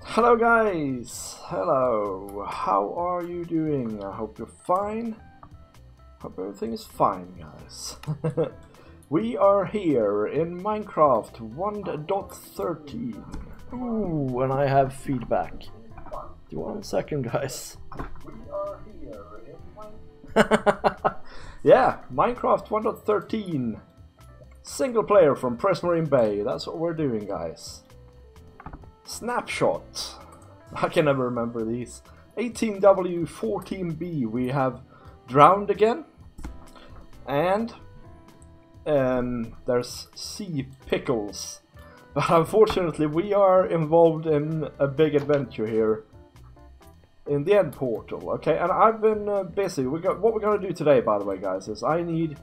Hello guys! Hello! How are you doing? I hope you're fine. Hope everything is fine, guys. We are here in Minecraft 1.13. Ooh, and I have feedback. 1 second, guys. We are here in yeah, Minecraft 1.13. Single player from Prismarine Bay. That's what we're doing, guys. Snapshot. I can never remember these. 18W14B. We have drowned again. And there's Pickles. But unfortunately we are involved in a big adventure here in the end portal. Okay, and I've been busy. What we're going to do today, by the way, guys, is I need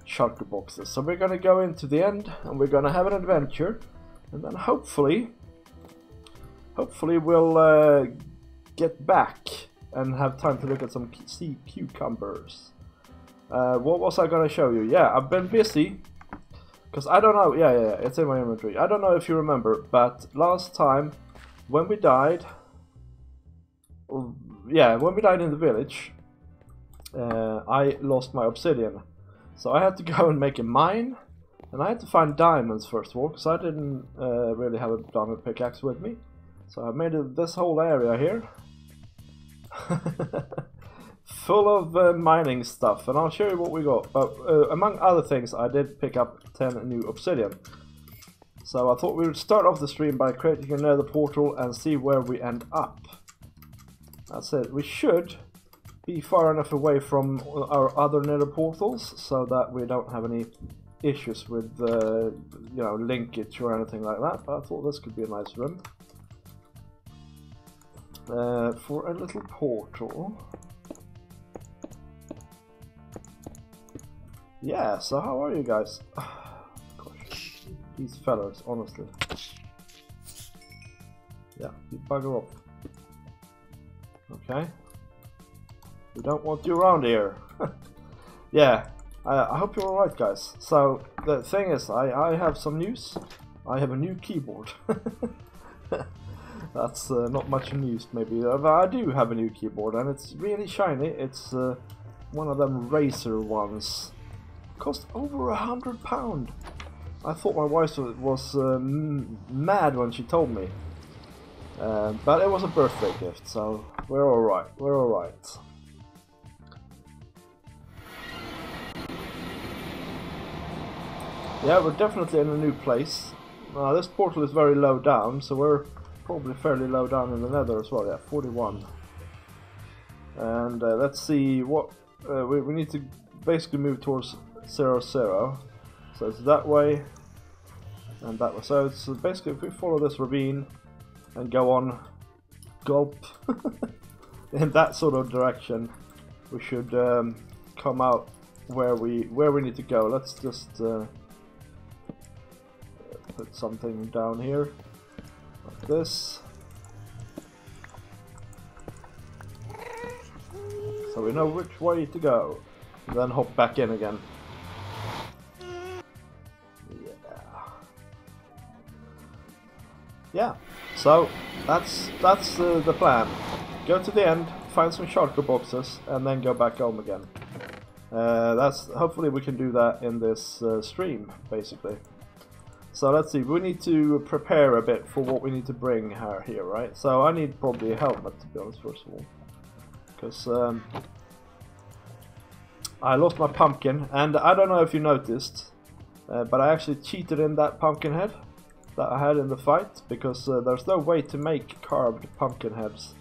shulker boxes. So we're going to go into the end and we're going to have an adventure. And then hopefully we'll get back and have time to look at some sea cucumbers. What was I gonna show you? Yeah, I've been busy because I don't know. Yeah, it's in my inventory. I don't know if you remember, but last time when we died, when we died in the village, I lost my obsidian, so I had to go and make a mine, and I had to find diamonds first of all because I didn't really have a diamond pickaxe with me. So I made this whole area here full of mining stuff, and I'll show you what we got. But among other things, I did pick up 10 new obsidian. So I thought we would start off the stream by creating another portal and see where we end up. That's it. We should be far enough away from our other nether portals so that we don't have any issues with linkage or anything like that. But I thought this could be a nice room. For a little portal. Yeah, so how are you guys? Gosh, these fellas, honestly. Yeah, you bugger off. Okay. We don't want you around here. Yeah, I hope you're alright, guys. So, the thing is, I have some news. I have a new keyboard. That's not much news, maybe. But I do have a new keyboard, and it's really shiny. It's one of them Razer ones. Cost over £100. I thought my wife was mad when she told me. But it was a birthday gift, so we're alright. We're alright. Yeah, we're definitely in a new place. This portal is very low down, so we're probably fairly low down in the nether as well. Yeah, 41. And let's see what we need to basically move towards 0, 0. So it's that way and that way. So it's basically, if we follow this ravine and go on gulp in that sort of direction, we should come out where we need to go. Let's just put something down here like this, so we know which way to go, and then hop back in again. Yeah, so that's the plan. Go to the end, find some shulker boxes, and then go back home again. Hopefully we can do that in this stream, basically. So let's see, we need to prepare a bit for what we need to bring here, right? So I need probably a helmet, to be honest, first of all. Because I lost my pumpkin, and I don't know if you noticed, but I actually cheated in that pumpkin head that I had in the fight, because there's no way to make carved pumpkin heads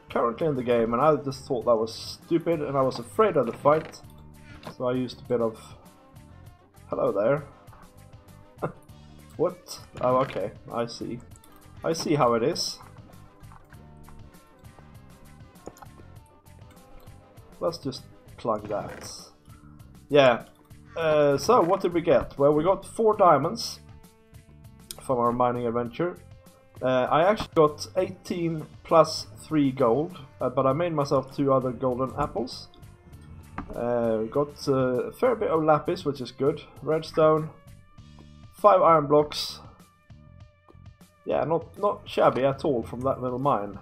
currently in the game, and I just thought that was stupid, and I was afraid of the fight, so I used a bit of... Hello there. What? Oh, okay, I see. I see how it is. Let's just plug that. Yeah, so what did we get? Well, we got 4 diamonds from our mining adventure. I actually got 18 plus 3 gold, but I made myself 2 other golden apples. Got a fair bit of lapis, which is good. Redstone. 5 iron blocks, Yeah, not shabby at all from that little mine.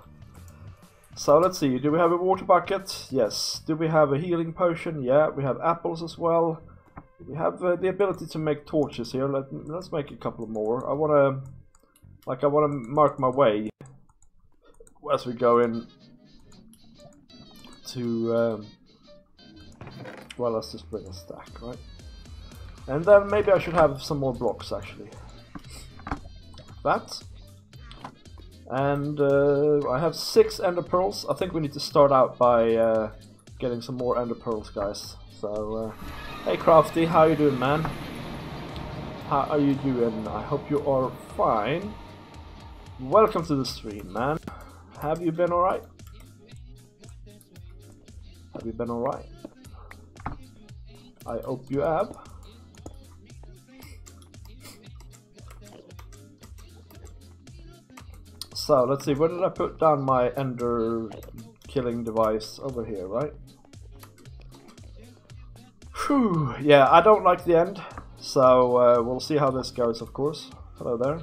So let's see, do we have a water bucket? Yes. Do we have a healing potion? Yeah, we have apples as well. We have the ability to make torches here. Let's make a couple more. I wanna mark my way as we go in to well, let's just bring a stack, right? And then maybe I should have some more blocks actually. That. And I have 6 ender pearls. I think we need to start out by getting some more ender pearls, guys. So, hey Crafty, how you doing, man? How are you doing? I hope you are fine. Welcome to the stream, man. Have you been alright? Have you been alright? I hope you have. So, let's see, where did I put down my ender killing device? Over here, right? Whew, yeah, I don't like the end, so we'll see how this goes, of course. Hello there.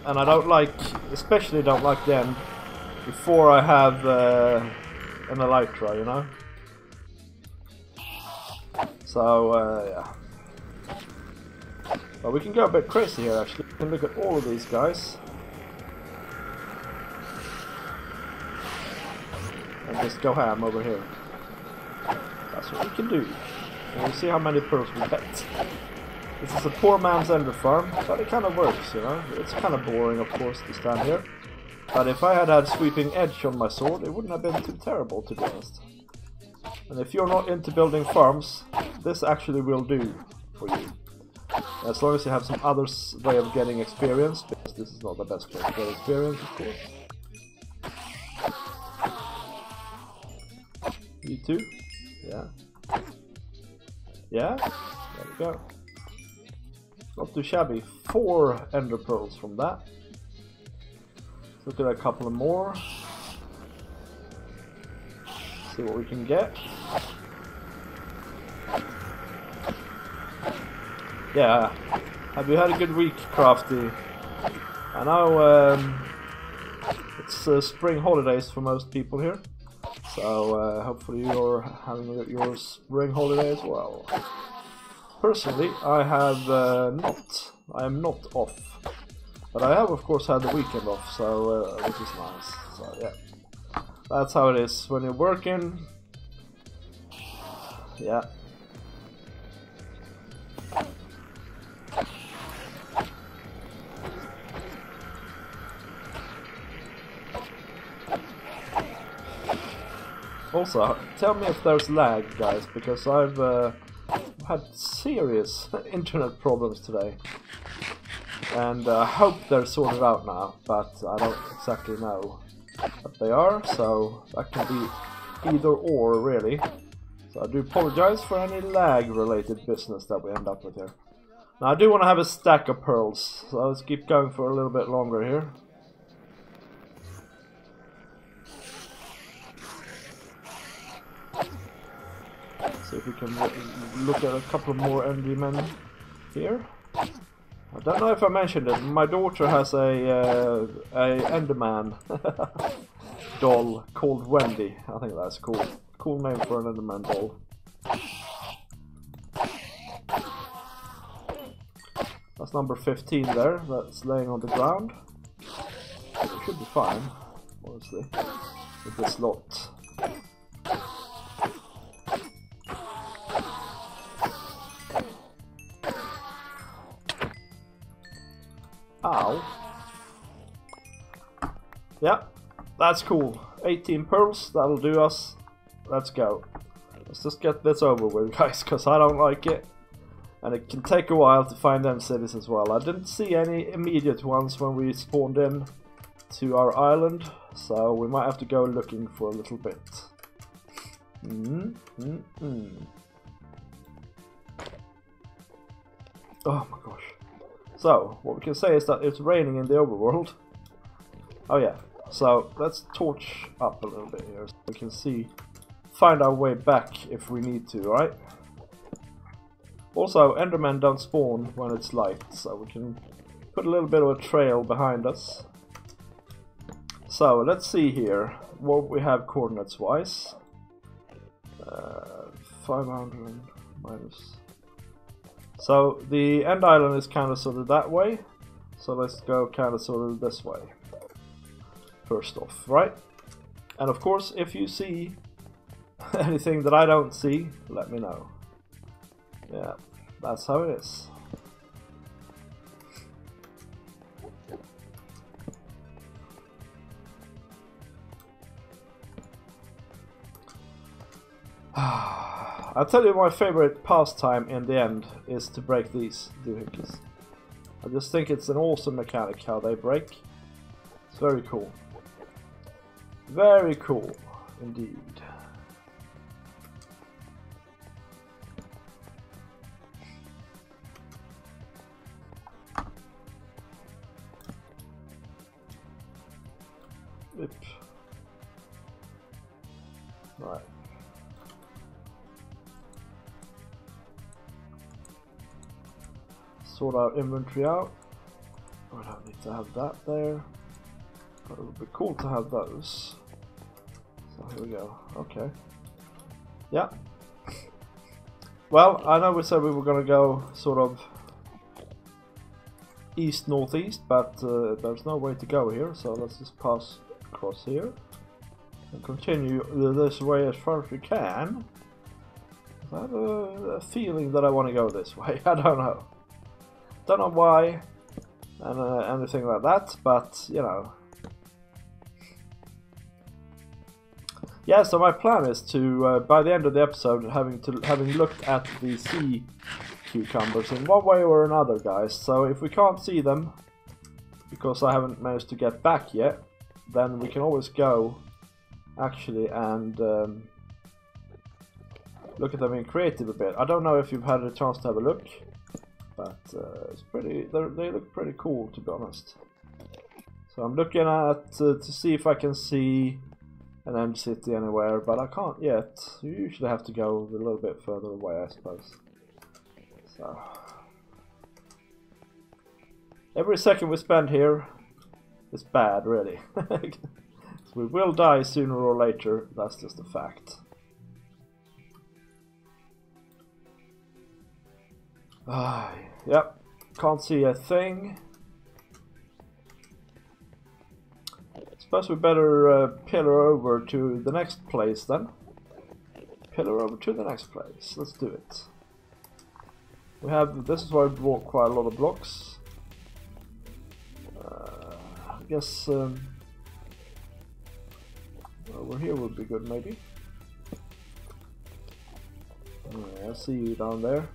And I don't like, especially don't like the end before I have an elytra, you know? So, yeah. But we can go a bit crazy here actually. We can look at all of these guys. And just go ham over here. That's what we can do. And we'll see how many pearls we get. This is a poor man's ender farm, but it kind of works, you know. It's kind of boring, of course, to stand here. But if I had had sweeping edge on my sword, it wouldn't have been too terrible, to be honest. And if you're not into building farms, this actually will do for you. As long as you have some other way of getting experience, because this is not the best way to get experience, of course. You too? Yeah. Yeah? There we go. Not too shabby. 4 ender pearls from that. Let's look at a couple of more. See what we can get. Yeah, have you had a good week, Crafty? I know it's spring holidays for most people here, so hopefully you're having your spring holiday as well. Personally, I am not off, but I have of course had the weekend off, so which is nice. So yeah, that's how it is when you're working. Yeah. Also, tell me if there's lag, guys, because I've had serious internet problems today. And I hope they're sorted out now, but I don't exactly know what they are, so that can be either or, really. So I do apologize for any lag-related business that we end up with here. Now, I do want to have a stack of pearls, so let's keep going for a little bit longer here. See if we can look at a couple more endermen here. I don't know if I mentioned it. My daughter has a enderman doll called Wendy. I think that's cool. Cool name for an enderman doll. That's number 15 there. That's laying on the ground. It should be fine, honestly, with this lot. Ow. Yeah, that's cool. 18 pearls, that'll do us. Let's go. Let's just get this over with, guys, because I don't like it. And it can take a while to find them cities as well. I didn't see any immediate ones when we spawned in to our island, so we might have to go looking for a little bit. Oh my gosh. So, what we can say is that it's raining in the overworld. Oh yeah, so let's torch up a little bit here so we can find our way back if we need to, right? Also, Endermen don't spawn when it's light, so we can put a little bit of a trail behind us. So, let's see here what we have coordinates wise. 500 minus. So, the end island is kind of sort of that way. So, let's go kind of sort of this way. First off, right? And of course, if you see anything that I don't see, let me know. Yeah, that's how it is. I'll tell you, my favorite pastime in the end is to break these doohickeys. I just think it's an awesome mechanic how they break. It's very cool. Very cool indeed. Yep. Right. Sort our inventory out. I don't need to have that there. But it would be cool to have those. So here we go. Okay. Yeah. Well, I know we said we were going to go sort of east-northeast, but there's no way to go here, so let's just pass across here and continue this way as far as we can. I have a feeling that I want to go this way. I don't know. Don't know why and anything like that, but you know. Yeah, so my plan is to, by the end of the episode, having looked at the sea cucumbers in one way or another, guys. So if we can't see them, because I haven't managed to get back yet, then we can always go, actually, and look at them in creative a bit. I don't know if you've had a chance to have a look, but it's pretty. They look pretty cool, to be honest. So I'm looking at to see if I can see an end city anywhere, but I can't yet. You usually have to go a little bit further away, I suppose. So every second we spend here is bad, really. So we will die sooner or later. That's just a fact. Yep, can't see a thing. Suppose we better pillar over to the next place then. Pillar over to the next place. Let's do it. We have. This is where I bought quite a lot of blocks. I guess over here would be good, maybe. I see you down there.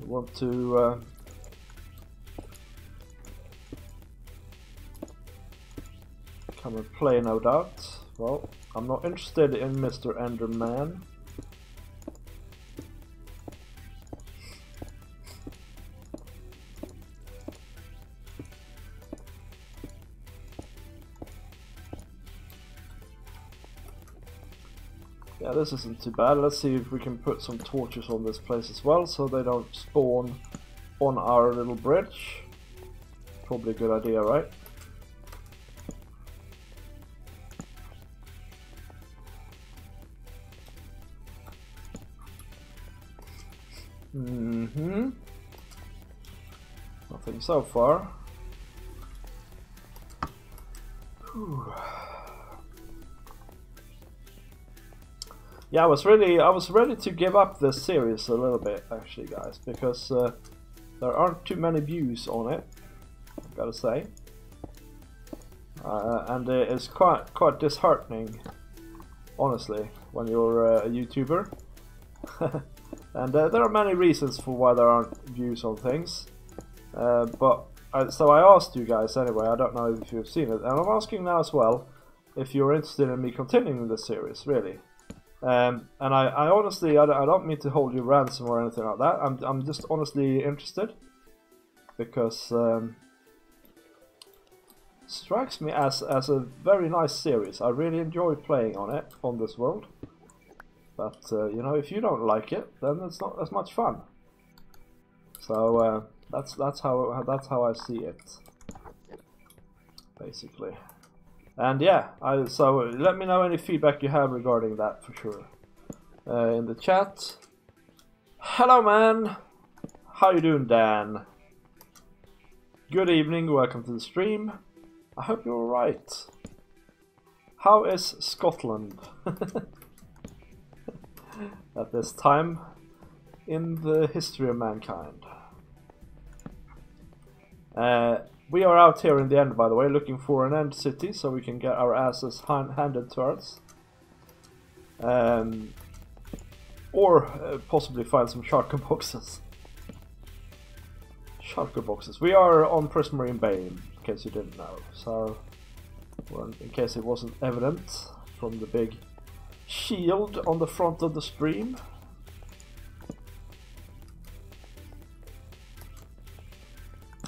I want to. Come and play, no doubt. Well, I'm not interested in Mr. Enderman. Yeah, this isn't too bad. Let's see if we can put some torches on this place as well, so they don't spawn on our little bridge. Probably a good idea, right? Nothing so far. Whew. Yeah, I was ready to give up this series a little bit, actually, guys, because there aren't too many views on it, I've got to say, and it's quite disheartening, honestly, when you're a YouTuber. And there are many reasons for why there aren't views on things, so I asked you guys anyway. I don't know if you've seen it, and I'm asking now as well if you're interested in me continuing this series, really. And I honestly, I don't mean to hold you ransom or anything like that. I'm just honestly interested, because it strikes me as a very nice series. I really enjoy playing on it, on this world. But you know, if you don't like it, then it's not as much fun. So that's how I see it, basically. And yeah, so let me know any feedback you have regarding that for sure in the chat. Hello, man. How you doing, Dan? Good evening. Welcome to the stream. I hope you're alright. How is Scotland at this time in the history of mankind? We are out here in the end, by the way, looking for an end city so we can get our asses handed to us. Or possibly find some shulker boxes. Shulker boxes. We are on Prismarine Bay, in case you didn't know. So, well, in case it wasn't evident from the big shield on the front of the stream.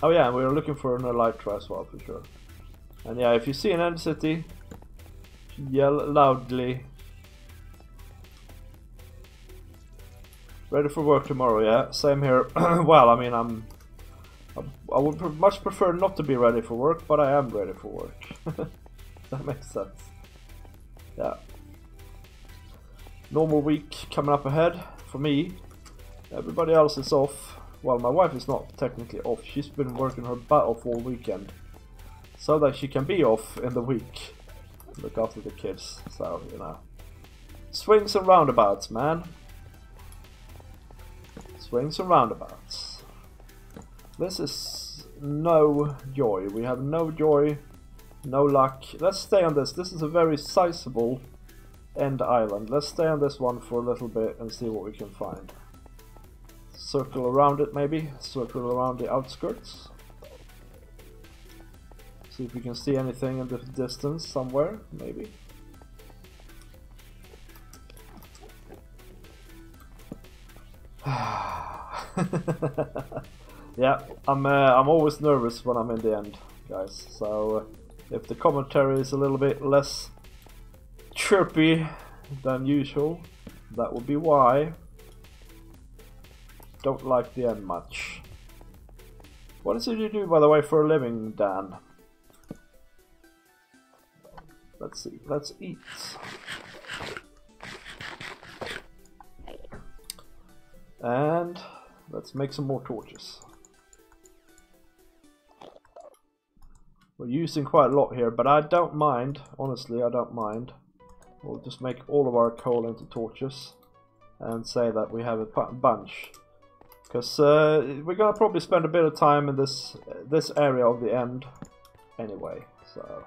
Oh yeah, we are looking for an elytra as well, for sure. And yeah, if you see an end city, yell loudly. Ready for work tomorrow, yeah, same here. Well, I mean, I would much prefer not to be ready for work, but I am ready for work. That makes sense. Yeah. Normal week coming up ahead for me. Everybody else is off. Well, my wife is not technically off. She's been working her butt off all weekend, so that she can be off in the week. Look after the kids. So, you know. Swings and roundabouts, man. Swings and roundabouts. This is no joy. We have no joy, no luck. Let's stay on this. This is a very sizable end island. Let's stay on this one for a little bit and see what we can find. Circle around it, maybe. Circle around the outskirts. See if we can see anything in the distance somewhere, maybe. Yeah, I'm always nervous when I'm in the end, guys. So if the commentary is a little bit less chirpy than usual, that would be why. Don't like the end much. What is it you do, by the way, for a living, Dan? Let's see. Let's eat. And let's make some more torches. We're using quite a lot here, but I don't mind. Honestly, I don't mind. We'll just make all of our coal into torches and say that we have a bunch. Because we're gonna probably spend a bit of time in this area of the end anyway. So,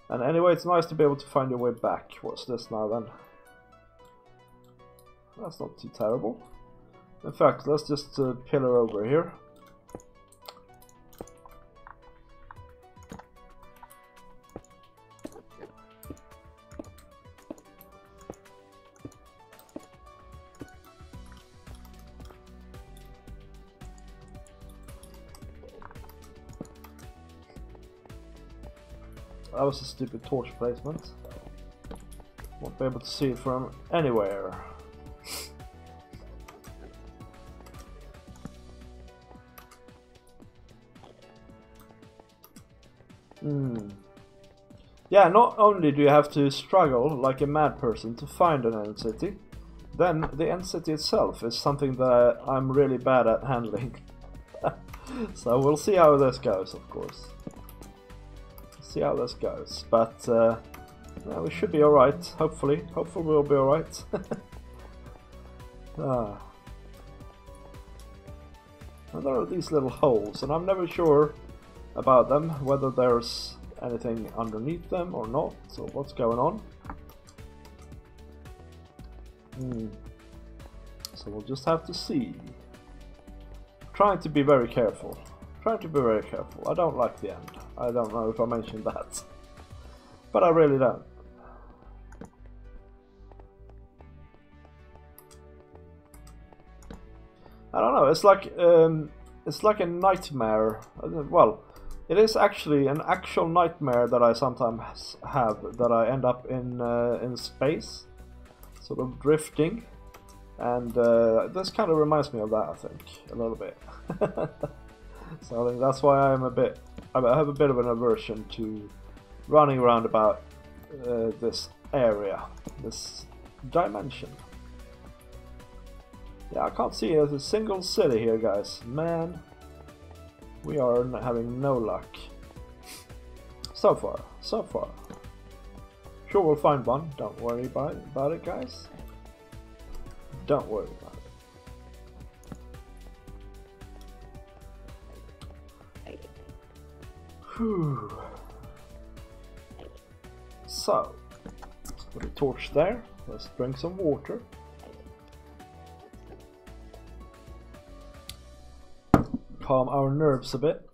and anyway, it's nice to be able to find your way back. What's this now then? That's not too terrible. In fact, let's just pillar over here. That was a stupid torch placement. Won't be able to see it from anywhere. Yeah, not only do you have to struggle like a mad person to find an end city, then the end city itself is something that I'm really bad at handling. So we'll see how this goes, of course. See how this goes, but yeah, we should be alright, hopefully. Hopefully we'll be alright. And there are these little holes, and I'm never sure about them, whether there's anything underneath them or not, so what's going on. So we'll just have to see. Trying to be very careful. Trying to be very careful. I don't like the end. I don't know if I mentioned that, but I really don't. I don't know. It's like a nightmare. Well, it is actually an actual nightmare that I sometimes have. That I end up in space, sort of drifting And this kind of reminds me of that, I think, a little bit. So I think that's why I have a bit of an aversion to running around about this area, this dimension. Yeah, I can't see a single city here, guys. Man, we are having no luck. So far, so far. Sure, we'll find one. Don't worry about it, guys. Don't worry about it. Whew. So, let's put a torch there. Let's drink some water. Calm our nerves a bit.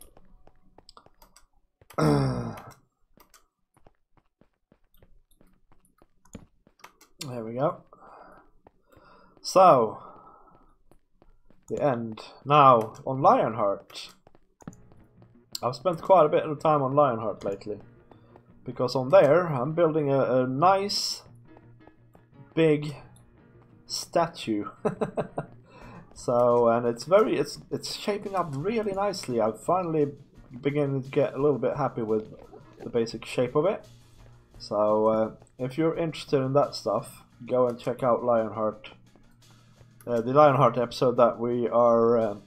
There we go. So, the end. Now, on Lionheart. I've spent quite a bit of time on Lionheart lately. Because on there, I'm building a nice, big statue. So, and it's shaping up really nicely. I've finally beginning to get a little bit happy with the basic shape of it. So, if you're interested in that stuff, go and check out Lionheart. The Lionheart episode that we are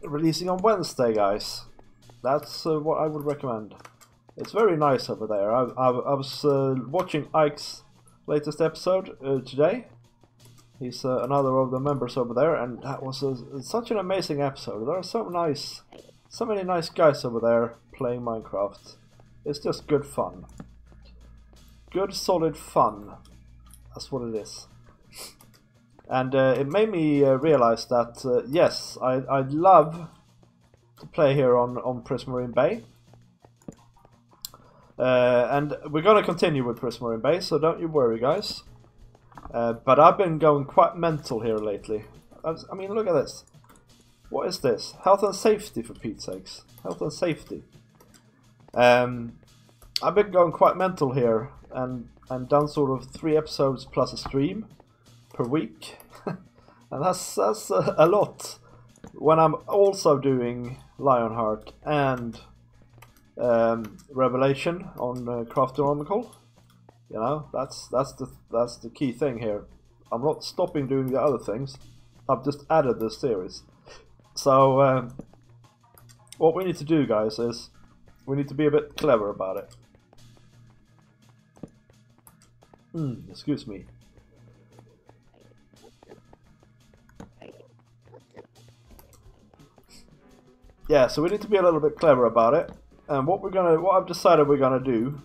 releasing on Wednesday, guys. That's what I would recommend. It's very nice over there. I was watching Ike's latest episode today. He's another of the members over there, and that was such an amazing episode. There are so many nice guys over there playing Minecraft. It's just good fun. Good solid fun. That's what it is. And it made me realize that yes, I'd love to play here on Prismarine Bay. And we're gonna continue with Prismarine Bay, so don't you worry, guys. But I've been going quite mental here lately. I mean, look at this. What is this? Health and safety, for Pete's sakes. Health and safety. I've been going quite mental here and done sort of 3 episodes plus a stream per week. And that's a lot. When I'm also doing Lionheart and Revelation on Craftonomical. You know, that's the key thing here. I'm not stopping doing the other things. I've just added this series. So what we need to do, guys, is we need to be a bit clever about it. Excuse me. Yeah, so we need to be a little bit clever about it. And what I've decided we're gonna do,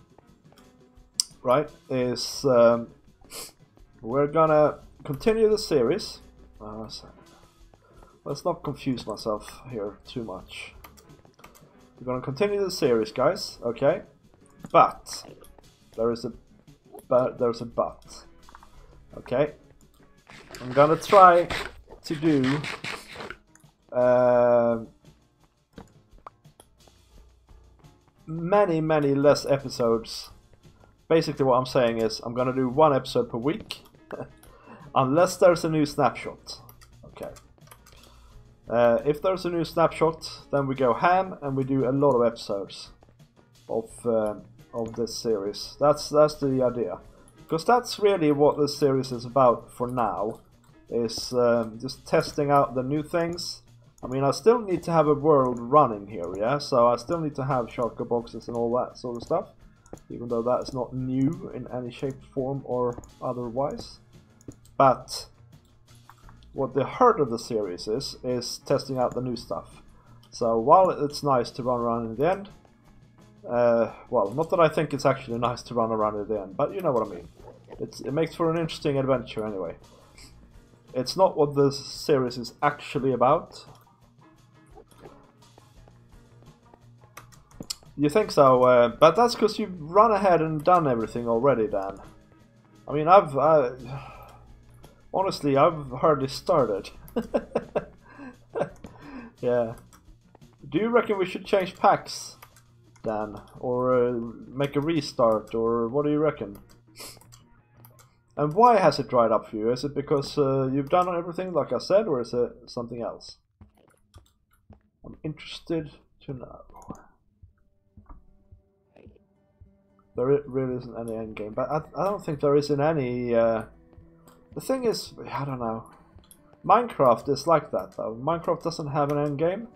right, is we're gonna continue the series. Let's not confuse myself here too much. We're gonna continue the series, guys. Okay, but there's a but. Okay, I'm gonna try to do many less episodes. Basically what I'm saying is I'm gonna do 1 episode per week unless there's a new snapshot. Okay, if there's a new snapshot, then we go ham and we do a lot of episodes of this series. That's the idea, because that's really what this series is about for now, is just testing out the new things. I mean, I still need to have a world running here, yeah? So I still need to have shotgun boxes and all that sort of stuff, even though that is not new in any shape, form, or otherwise. But what the heart of the series is testing out the new stuff. So while it's nice to run around in the end, well, not that I think it's actually nice to run around at the end, but you know what I mean. It makes for an interesting adventure anyway. It's not what this series is actually about. You think so, but that's because you've run ahead and done everything already, Dan. I mean, honestly, I've hardly started. Yeah. Do you reckon we should change packs, Dan? Or make a restart, or what do you reckon? And why has it dried up for you? Is it because you've done everything like I said, or is it something else? I'm interested to know. There really isn't any endgame, but I don't think there is in any... the thing is, I don't know. Minecraft is like that though. Minecraft doesn't have an endgame.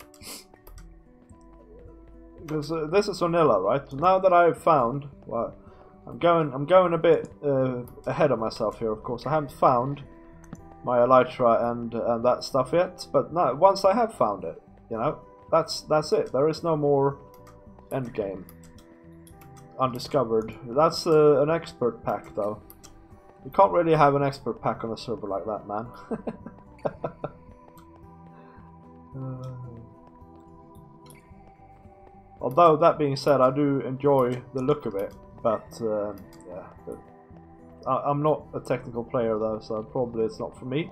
Because this is vanilla, right? Now that I've found... Well, I'm going a bit ahead of myself here, of course. I haven't found my elytra and that stuff yet, but no, once I have found it, you know, that's it. There is no more endgame. Undiscovered. That's an expert pack, though. You can't really have an expert pack on a server like that, man. Although, that being said, I do enjoy the look of it. But, yeah. I'm not a technical player, though, so probably it's not for me.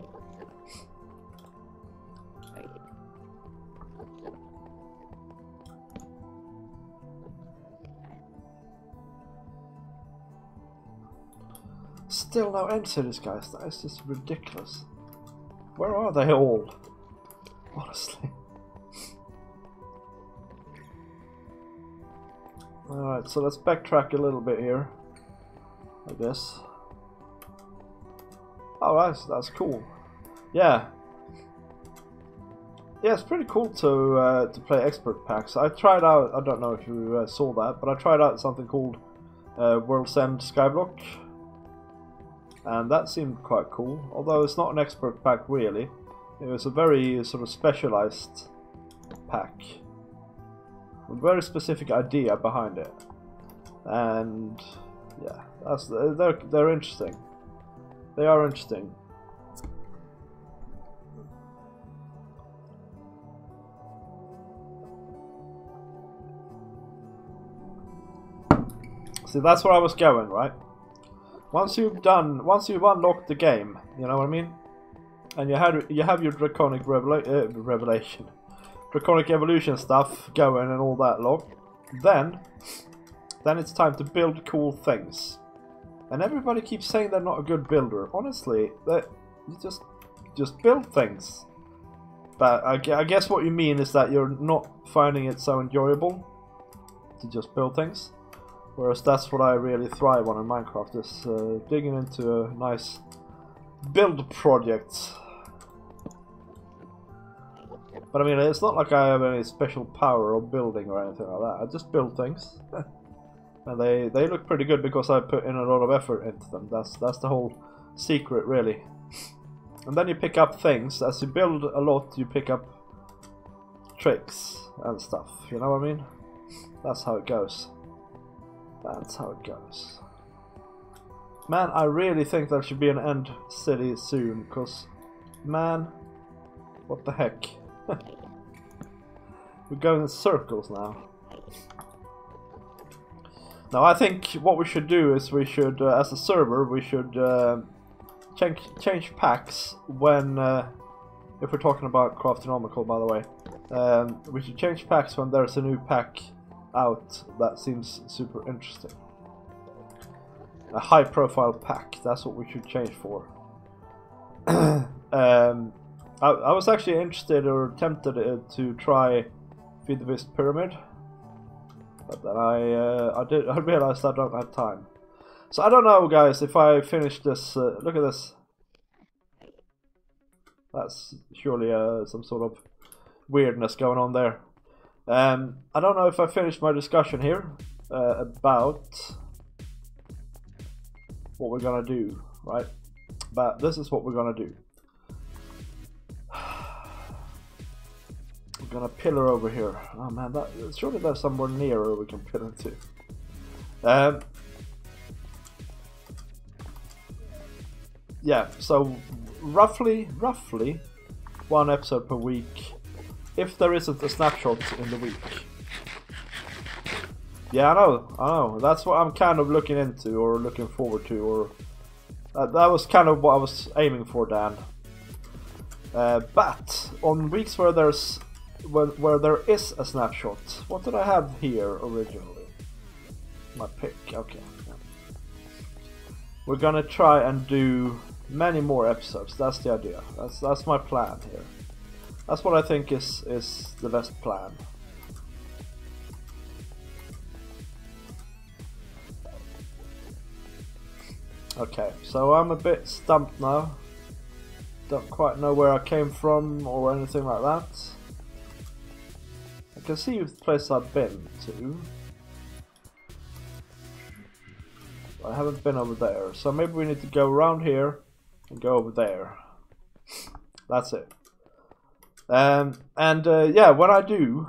Still no end to this, guys. That is just ridiculous. Where are they all? Honestly. Alright, so let's backtrack a little bit here. I guess. Oh, that's cool. Yeah. Yeah, it's pretty cool to play expert packs. I tried out, I don't know if you saw that, but I tried out something called World's End Skyblock. And that seemed quite cool, although it's not an expert pack really. It was a very sort of specialized pack. A very specific idea behind it. And yeah, they're interesting. They are interesting. See, that's where I was going, right? Once you've unlocked the game, you know what I mean? And you have your draconic revelation, draconic evolution stuff going and all that lot, then it's time to build cool things. And everybody keeps saying they're not a good builder. Honestly, you just build things. But I guess what you mean is that you're not finding it so enjoyable to just build things. Whereas that's what I really thrive on in Minecraft, is digging into a nice build project. But I mean, it's not like I have any special power of building or anything like that. I just build things. And they look pretty good because I put in a lot of effort into them. That's the whole secret, really. And then you pick up things. As you build a lot, you pick up tricks and stuff. You know what I mean? That's how it goes. That's how it goes. Man, I really think there should be an end city soon, because, man, what the heck? We're going in circles now. Now, I think what we should do is we should, as a server, we should change packs when, if we're talking about Craftonomical, by the way, we should change packs when there's a new pack out that seems super interesting. A high profile pack, that's what we should change for. I was actually interested or tempted to try Feed the Beast Pyramid, but then I realized I don't have time. So I don't know, guys, if I finish this. Look at this. That's surely some sort of weirdness going on there. I don't know if I finished my discussion here about what we're gonna do, right? But this is what we're gonna do. We're gonna pillar over here. Oh man, surely there's somewhere nearer we can pillar to. Yeah, so roughly one episode per week. If there isn't a snapshot in the week. Yeah, I know. That's what I'm kind of looking into or looking forward to, or that was kind of what I was aiming for, Dan. But on weeks where there is a snapshot, what did I have here originally? My pick, okay. we're gonna try and do many more episodes. That's the idea. That's my plan here. That's what I think is the best plan. Okay, so I'm a bit stumped now. Don't quite know where I came from or anything like that. I can see the place I've been to. I haven't been over there, so maybe we need to go around here and go over there. That's it. Yeah, when I do,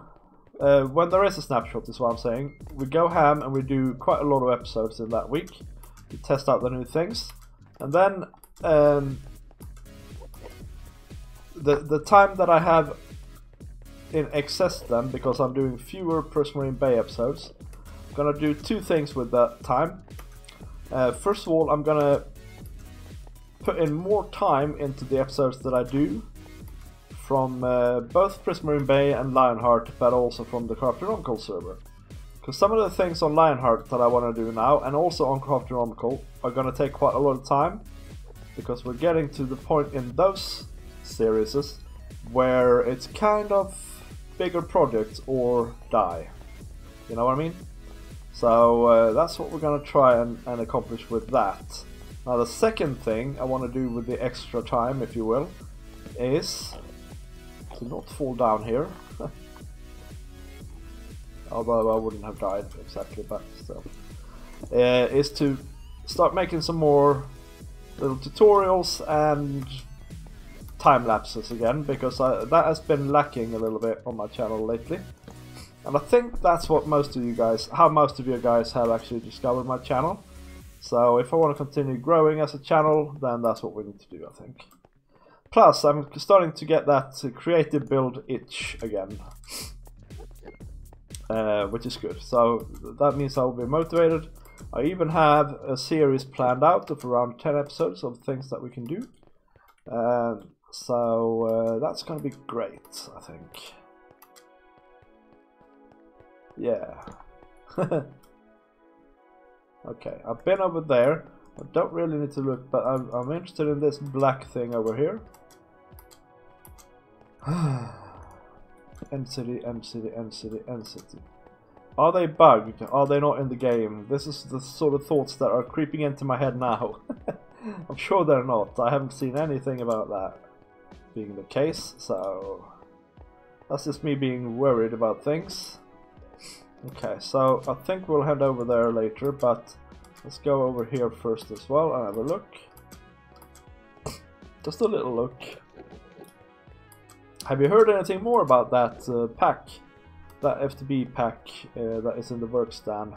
when there is a snapshot is what I'm saying, we go ham and we do quite a lot of episodes in that week. We test out the new things. And then the time that I have in excess then, because I'm doing fewer Prismarine Bay episodes, I'm gonna do two things with that time. First of all, I'm gonna put in more time into the episodes that I do from both Prismarine Bay and Lionheart, but also from the Craftonomical server. Because some of the things on Lionheart that I want to do now, and also on Craftonomical, are gonna take quite a lot of time, because we're getting to the point in those series where it's kind of bigger projects or die. You know what I mean? So that's what we're gonna try and accomplish with that. Now the second thing I want to do with the extra time, if you will, is to not fall down here. Although I wouldn't have died exactly, but still. Is to start making some more little tutorials and time lapses again, because that has been lacking a little bit on my channel lately. And I think that's what most of you guys have actually discovered my channel. So if I want to continue growing as a channel, then that's what we need to do, I think. Plus, I'm starting to get that creative build itch again. Which is good. So that means I'll be motivated. I even have a series planned out of around 10 episodes of things that we can do. So that's going to be great, I think. Yeah. Okay, I've been over there. I don't really need to look, but I'm interested in this black thing over here. End city, end city, end city, end city. Are they bugged? Are they not in the game? This is the sort of thoughts that are creeping into my head now. I'm sure they're not. I haven't seen anything about that being the case, so that's just me being worried about things. Okay, so I think we'll head over there later, but let's go over here first as well and have a look. Just a little look. Have you heard anything more about that pack? That FTB pack that is in the work stand?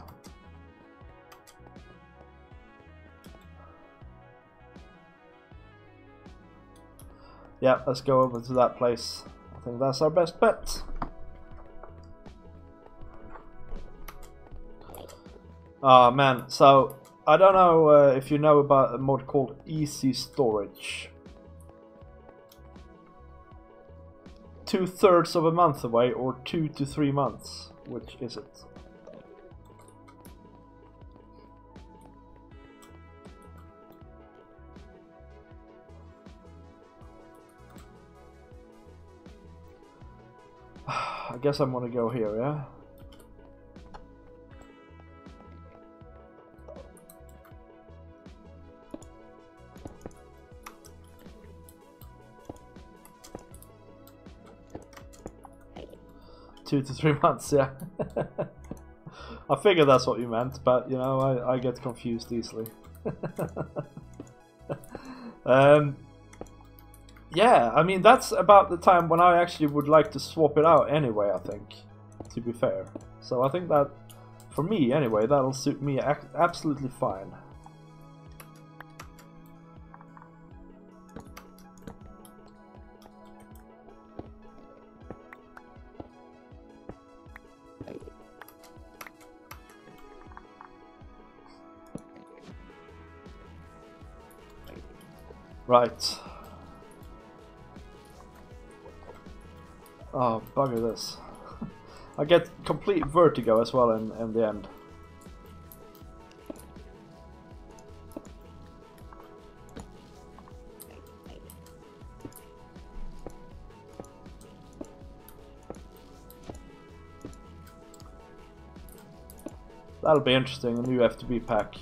Yeah, let's go over to that place. I think that's our best bet. Oh man, so I don't know if you know about a mod called Easy Storage. 2/3 of a month away, or 2 to 3 months. Which is it? I guess I'm gonna go here, yeah? Two to 3 months, yeah. I figured that's what you meant, but you know, I get confused easily. Yeah, I mean, that's about the time when I actually would like to swap it out anyway, I think, to be fair. So I think that, for me anyway, that'll suit me absolutely fine. Right. Oh, bugger this. I get complete vertigo as well in the end. That'll be interesting, a new FTB pack.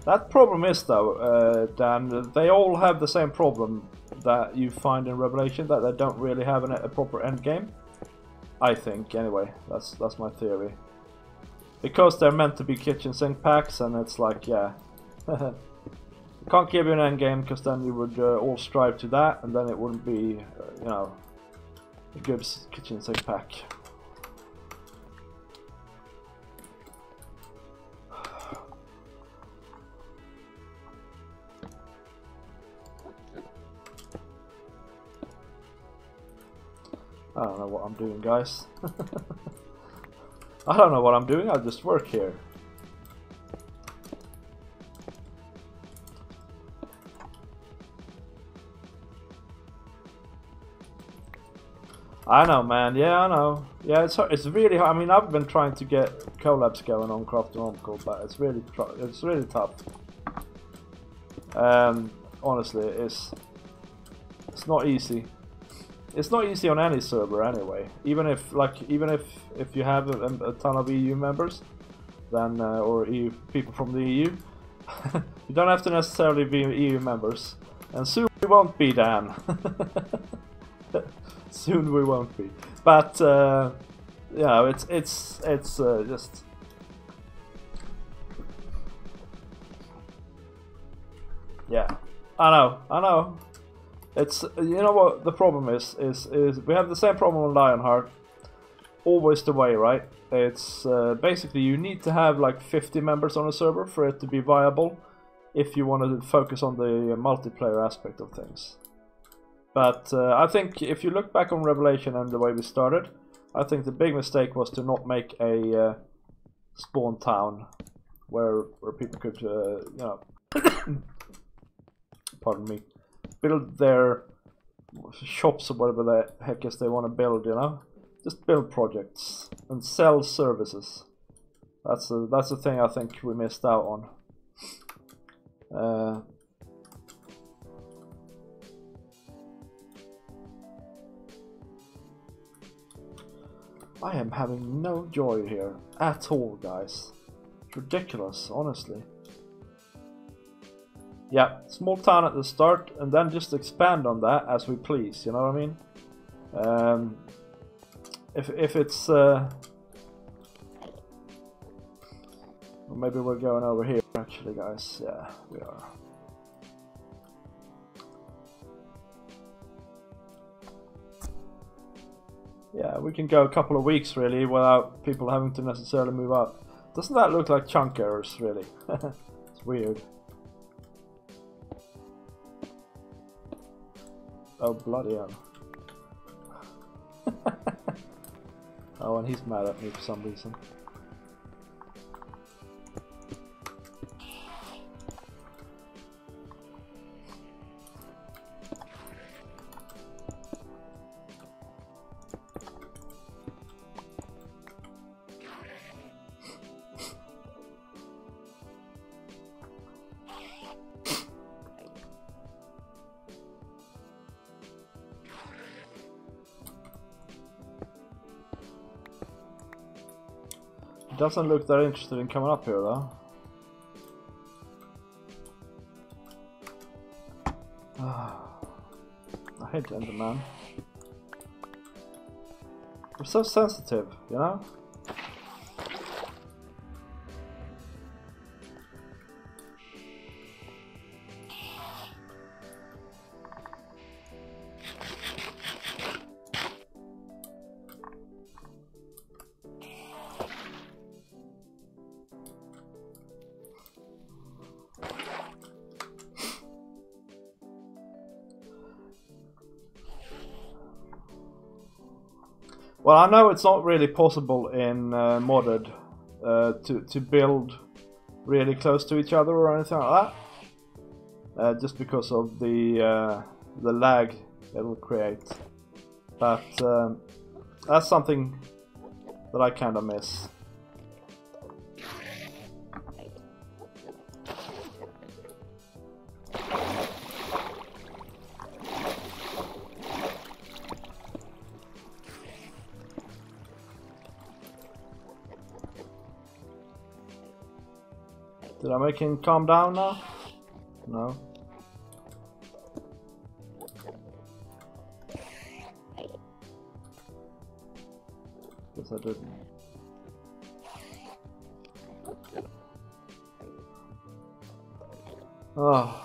That problem is though, Dan, they all have the same problem that you find in Revelation, that they don't really have a proper end game. I think, anyway, that's my theory. Because they're meant to be kitchen sink packs, and it's like, yeah. Can't give you an end game, because then you would all strive to that, and then it wouldn't be, you know, a good kitchen sink pack. I don't know what I'm doing, guys. I don't know what I'm doing, I just work here. I know, man. Yeah, I know. Yeah, it's really hard. I mean, I've been trying to get collabs going on Craft and Uncle, but it's really tough. Honestly, it's not easy. It's not easy on any server anyway. Even if you have a ton of EU members, then or EU people from the EU, you don't have to necessarily be EU members. And soon we won't be, Dan. Soon we won't be, but you know, it's just yeah. I know. It's, you know what the problem is we have the same problem on Lionheart. Always the way, right? It's basically you need to have like 50 members on a server for it to be viable, if you want to focus on the multiplayer aspect of things. But I think if you look back on Revelation and the way we started, I think the big mistake was to not make a spawn town where people could, you know, pardon me, build their shops or whatever the heck is they want to build, you know? Just build projects and sell services. That's the thing I think we missed out on. I am having no joy here at all, guys. It's ridiculous, honestly. Yeah, small town at the start, and then just expand on that as we please. You know what I mean? If it's well, maybe we're going over here actually, guys. Yeah, we are. Yeah, we can go a couple of weeks really without people having to necessarily move up. Doesn't that look like chunk errors, really? It's weird. Oh, bloody hell. Oh, and he's mad at me for some reason. Doesn't look that interested in coming up here though. I hate Enderman. They're so sensitive, you know? Well, I know it's not really possible in modded to build really close to each other or anything like that, just because of the lag it will create. But that's something that I kind of miss. Did I make him calm down now? No. Guess I didn't. Oh.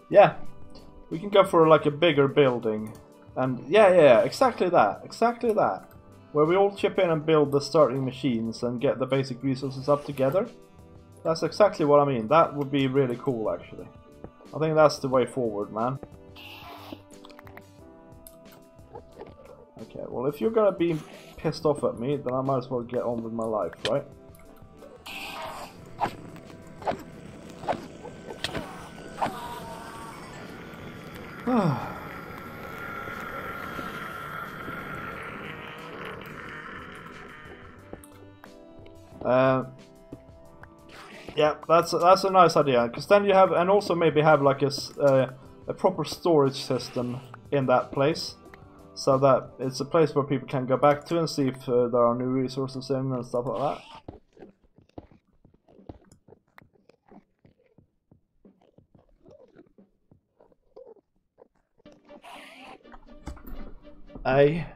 Yeah, we can go for like a bigger building. And yeah, exactly that. Where we all chip in and build the starting machines and get the basic resources up together. That's exactly what I mean. That would be really cool, actually. I think that's the way forward, man. Okay, well, if you're gonna be pissed off at me, then I might as well get on with my life, right? Yeah, that's a nice idea, because then you have, and also maybe have like a proper storage system in that place, so that it's a place where people can go back to and see if there are new resources in and stuff like that. Aye.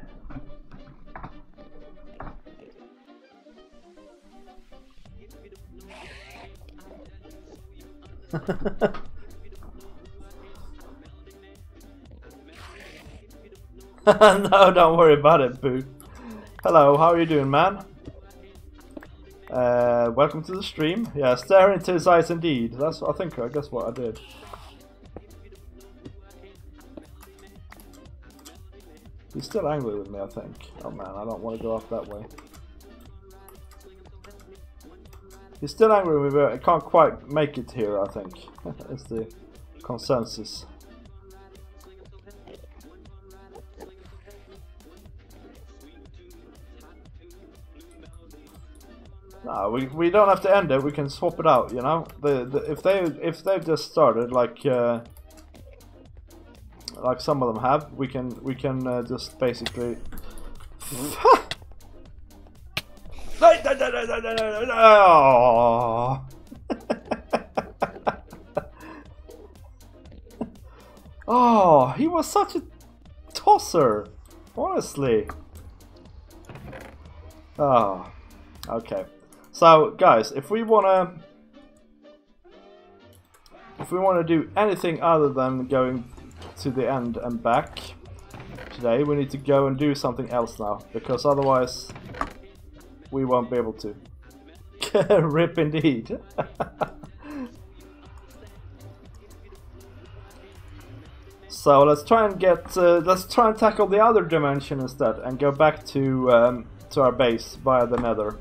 No, don't worry about it, Boo. Hello, how are you doing, man? Welcome to the stream. Yeah, stare into his eyes indeed. That's what I guess what I did. He's still angry with me, I think. Oh man, I don't want to go up that way. He's still angry with me, but I can't quite make it here, I think. It's the consensus. No, we don't have to end it. We can swap it out, you know. If they've just started like some of them have, we can just basically. Oh. Oh, he was such a tosser, honestly. Oh, okay. So, guys, if we wanna do anything other than going to the end and back today, we need to go and do something else now, because otherwise we won't be able to. Rip indeed. So let's try and tackle the other dimension instead and go back to our base via the Nether.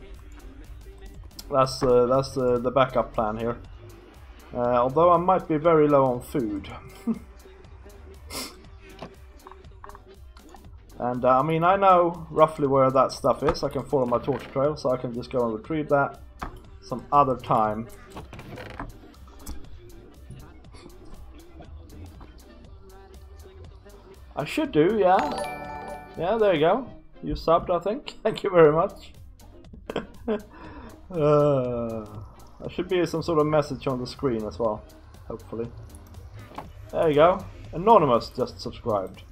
That's the backup plan here. Although I might be very low on food. And I mean, I know roughly where that stuff is. I can follow my torch trail, so I can just go and retrieve that some other time. I should do, yeah. Yeah, there you go. You subbed, I think. Thank you very much. There should be some sort of message on the screen as well, hopefully. There you go. Anonymous just subscribed.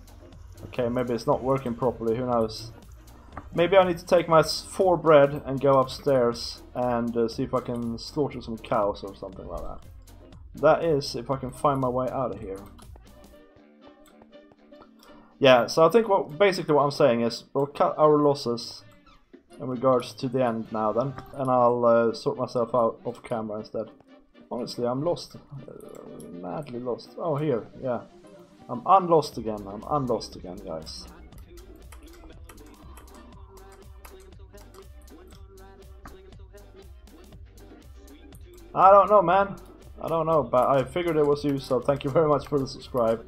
Okay, maybe it's not working properly, who knows. Maybe I need to take my 4 bread and go upstairs and see if I can slaughter some cows or something like that. That is, if I can find my way out of here. Yeah, so I think basically what I'm saying is we'll cut our losses in regards to the end now then, and I'll sort myself out off camera instead. Honestly, I'm lost. Madly lost. Oh, here, yeah. I'm unlost again, guys. I don't know, man. I don't know, but I figured it was you, so thank you very much for the subscribe.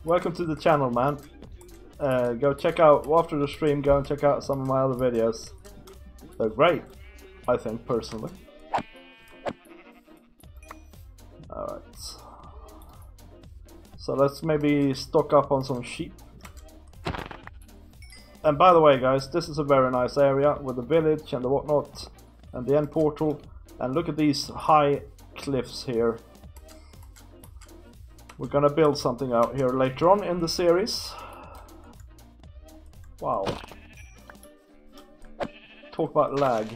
Welcome to the channel, man. Go check out, after the stream, go and check out some of my other videos. They're great, I think, personally. Alright. So let's maybe stock up on some sheep. And by the way guys, this is a very nice area with the village and the whatnot and the end portal. And look at these high cliffs here. We're gonna build something out here later on in the series. Wow. Talk about lag.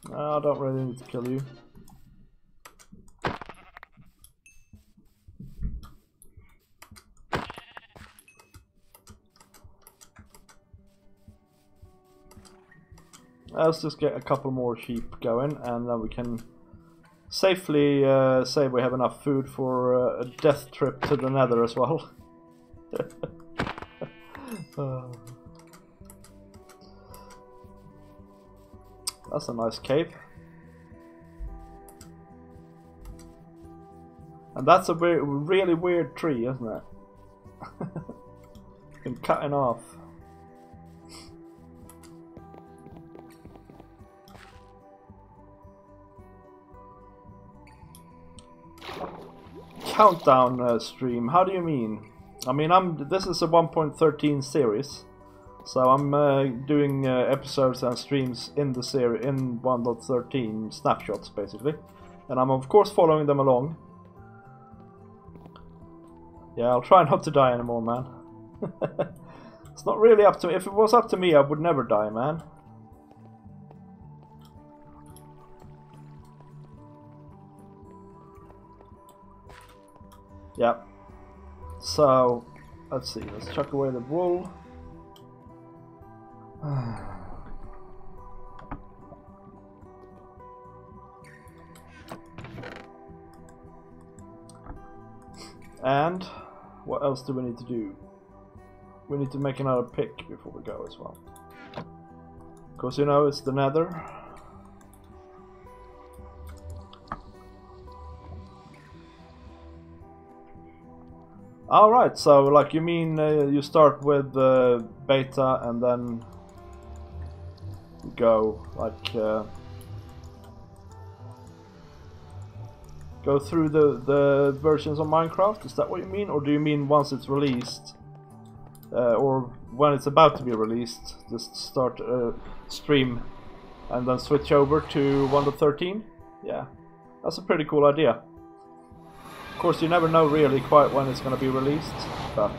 No, I don't really need to kill you. Let's just get a couple more sheep going and then we can safely say we have enough food for a death trip to the nether as well. That's a nice cave. And that's a really weird tree, isn't it? Been cutting off. Countdown stream, how do you mean? I mean, this is a 1.13 series, so I'm doing episodes and streams in the series in 1.13 snapshots basically, and I'm of course following them along. Yeah, I'll try not to die anymore, man. It's not really up to me. If it was up to me, I would never die, man. Yeah. So, let's see. Let's chuck away the wool. And what else do we need to do? We need to make another pick before we go as well. Because you know it's the nether. Alright, so like you mean you start with beta and then you go like go through the versions of Minecraft? Is that what you mean? Or do you mean once it's released? Or when it's about to be released, just start a stream and then switch over to 1.13? Yeah, that's a pretty cool idea. Of course, you never know really quite when it's going to be released, but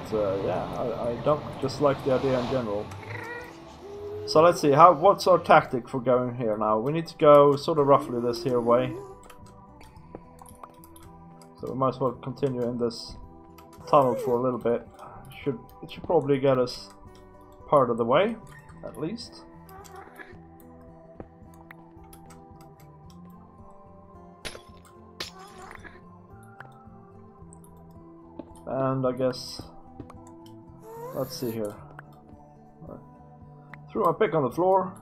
yeah, I don't just like the idea in general. So let's see, what's our tactic for going here now? We need to go sort of roughly this here way. So we might as well continue in this tunnel for a little bit. It should probably get us part of the way, at least. And I guess, let's see here. Threw my pick on the floor.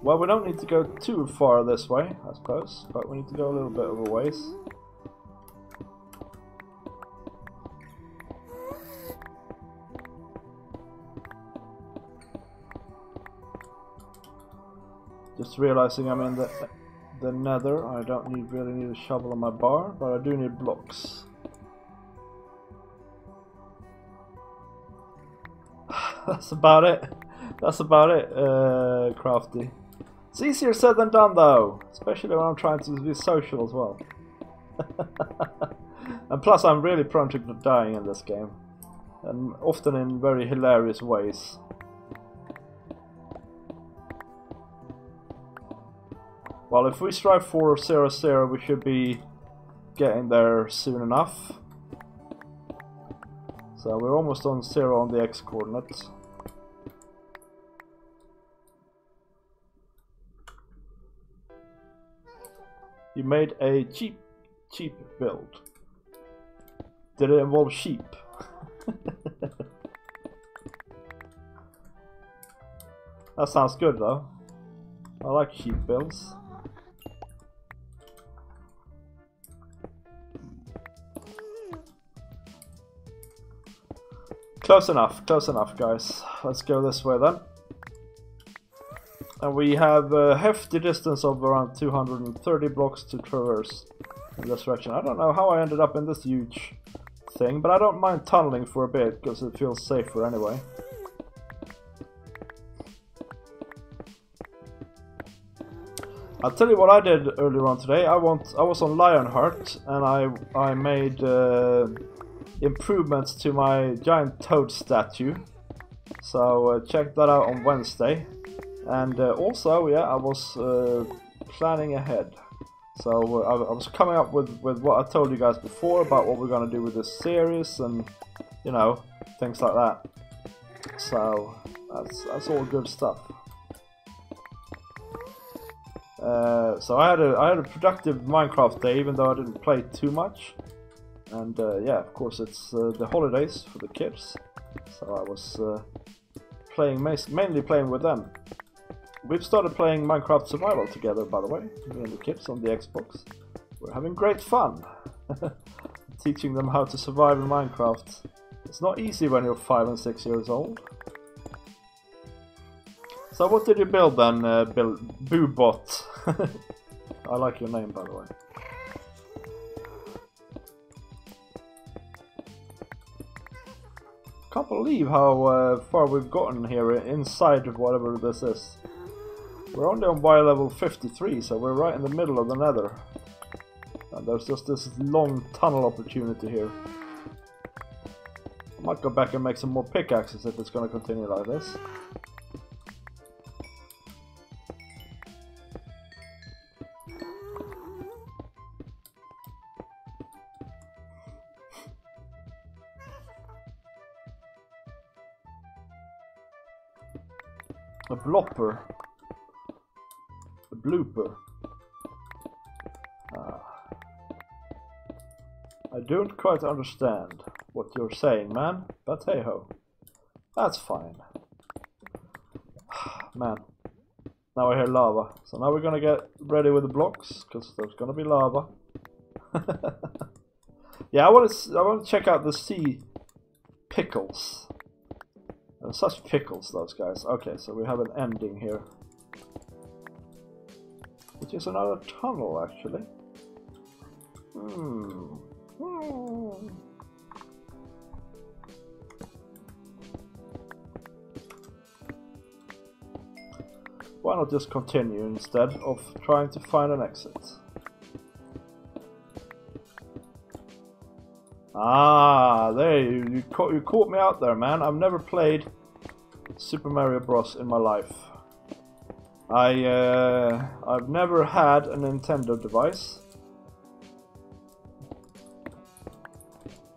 Well, we don't need to go too far this way, I suppose, but we need to go a little bit of a ways. Just realizing I'm in the nether. I don't really need a shovel on my bar, but I do need blocks. That's about it. That's about it, Crafty. It's easier said than done, though, especially when I'm trying to be social as well. And plus, I'm really prone to dying in this game, and often in very hilarious ways. Well, if we strive for 0-0, we should be getting there soon enough. So we're almost on 0 on the X coordinates. You made a cheap build. Did it involve sheep? That sounds good though. I like sheep builds. Close enough, guys. Let's go this way then. And we have a hefty distance of around 230 blocks to traverse in this direction. I don't know how I ended up in this huge thing, but I don't mind tunneling for a bit because it feels safer anyway. I'll tell you what I did earlier on today. I was on Lionheart and I made improvements to my giant toad statue. So check that out on Wednesday. And also, yeah, I was planning ahead. So I was coming up with what I told you guys before about what we're gonna do with this series and, you know, things like that. So that's all good stuff. So I had a productive Minecraft day, even though I didn't play too much. And yeah, of course it's the holidays for the kids, so I was mainly playing with them. We've started playing Minecraft Survival together, by the way, me and the kids on the Xbox. We're having great fun, teaching them how to survive in Minecraft. It's not easy when you're 5 and 6 years old. So what did you build then, Boobot? I like your name, by the way. Can't believe how far we've gotten here inside of whatever this is. We're only on Y level 53, so we're right in the middle of the nether. And there's just this long tunnel opportunity here. I might go back and make some more pickaxes if it's going to continue like this. A blopper. A blooper. I don't quite understand what you're saying, man, but hey ho. That's fine. Man. Now I hear lava. So now we're gonna get ready with the blocks, because there's gonna be lava. Yeah, I want to check out the sea pickles. They're such pickles, those guys. Okay, so we have an ending here. Which is another tunnel, actually. Why not just continue instead of trying to find an exit? Ah, there you caught me out there, man. I've never played Super Mario Bros. In my life. I've never had a Nintendo device.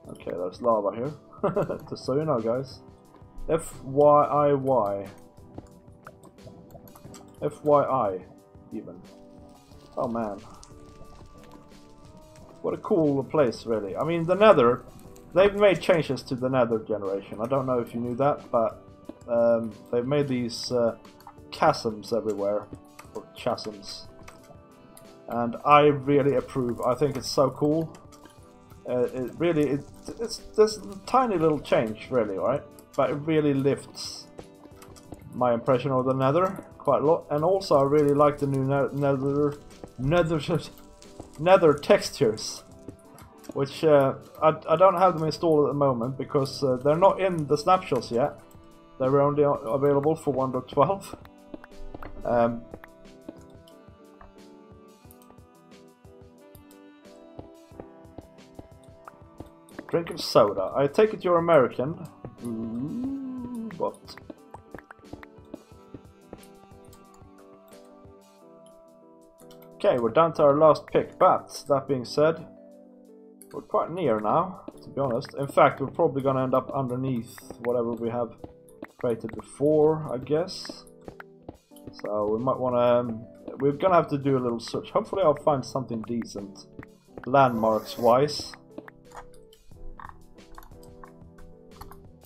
Okay, there's lava here. Just so you know, guys. FYIY. FYI, even. Oh man. What a cool place, really. I mean, the Nether, they've made changes to the Nether generation. I don't know if you knew that, but they've made these chasms everywhere, or chasms. And I really approve. I think it's so cool. It's this tiny little change, really, right? But it really lifts my impression of the Nether quite a lot. And also, I really like the new Nether textures, which I don't have them installed at the moment because they're not in the snapshots yet. They're only available for 1.12. Drink of soda. I take it you're American. What? Okay, we're down to our last pick, but that being said, we're quite near now, to be honest. In fact, we're probably gonna end up underneath whatever we have created before, I guess. So we might wanna... we're gonna have to do a little search. Hopefully I'll find something decent, landmarks-wise.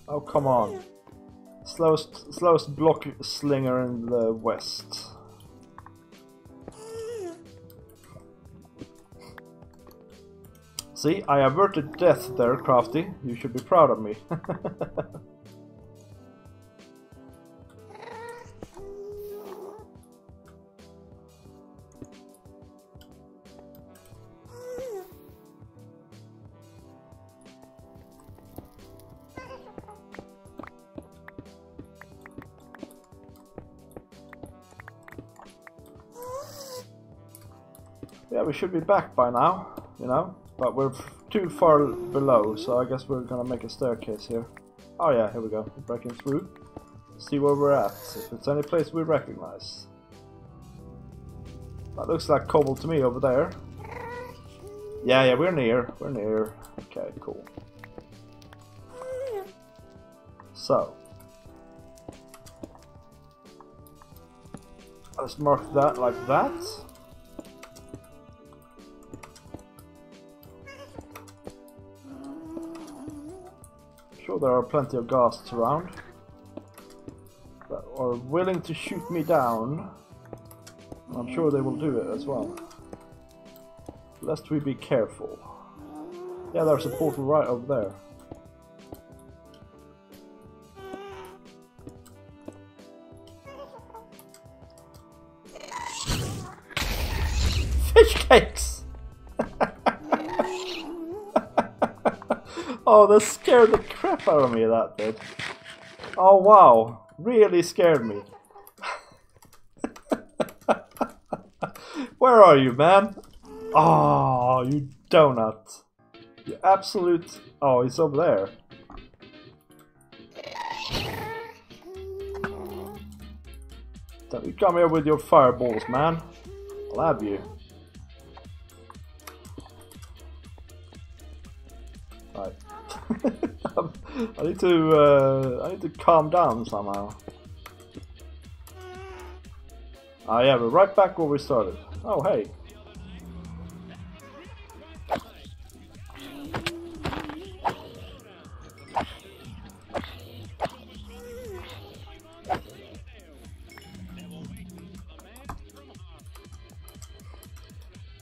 Oh, come on. Slowest block slinger in the west. See, I averted death there, Crafty. You should be proud of me. Yeah, we should be back by now, you know, but we're too far below, so I guess we're gonna make a staircase here. Oh yeah, here we go, breaking through. See where we're at, if it's any place we recognize. That looks like cobble to me over there. Yeah, we're near, Okay, cool. So, let's mark that like that. Sure, there are plenty of ghasts around that are willing to shoot me down. I'm sure they will do it as well. Lest we be careful. Yeah, there's a portal right over there. Fish cakes! Oh, that scared the crap out of me, that did. Oh wow, really scared me. Where are you, man? Oh, you donut. You absolute... Oh, he's over there. Don't you come here with your fireballs, man. I'll have you. Right. I need to calm down somehow. Ah yeah, we're right back where we started. Oh hey.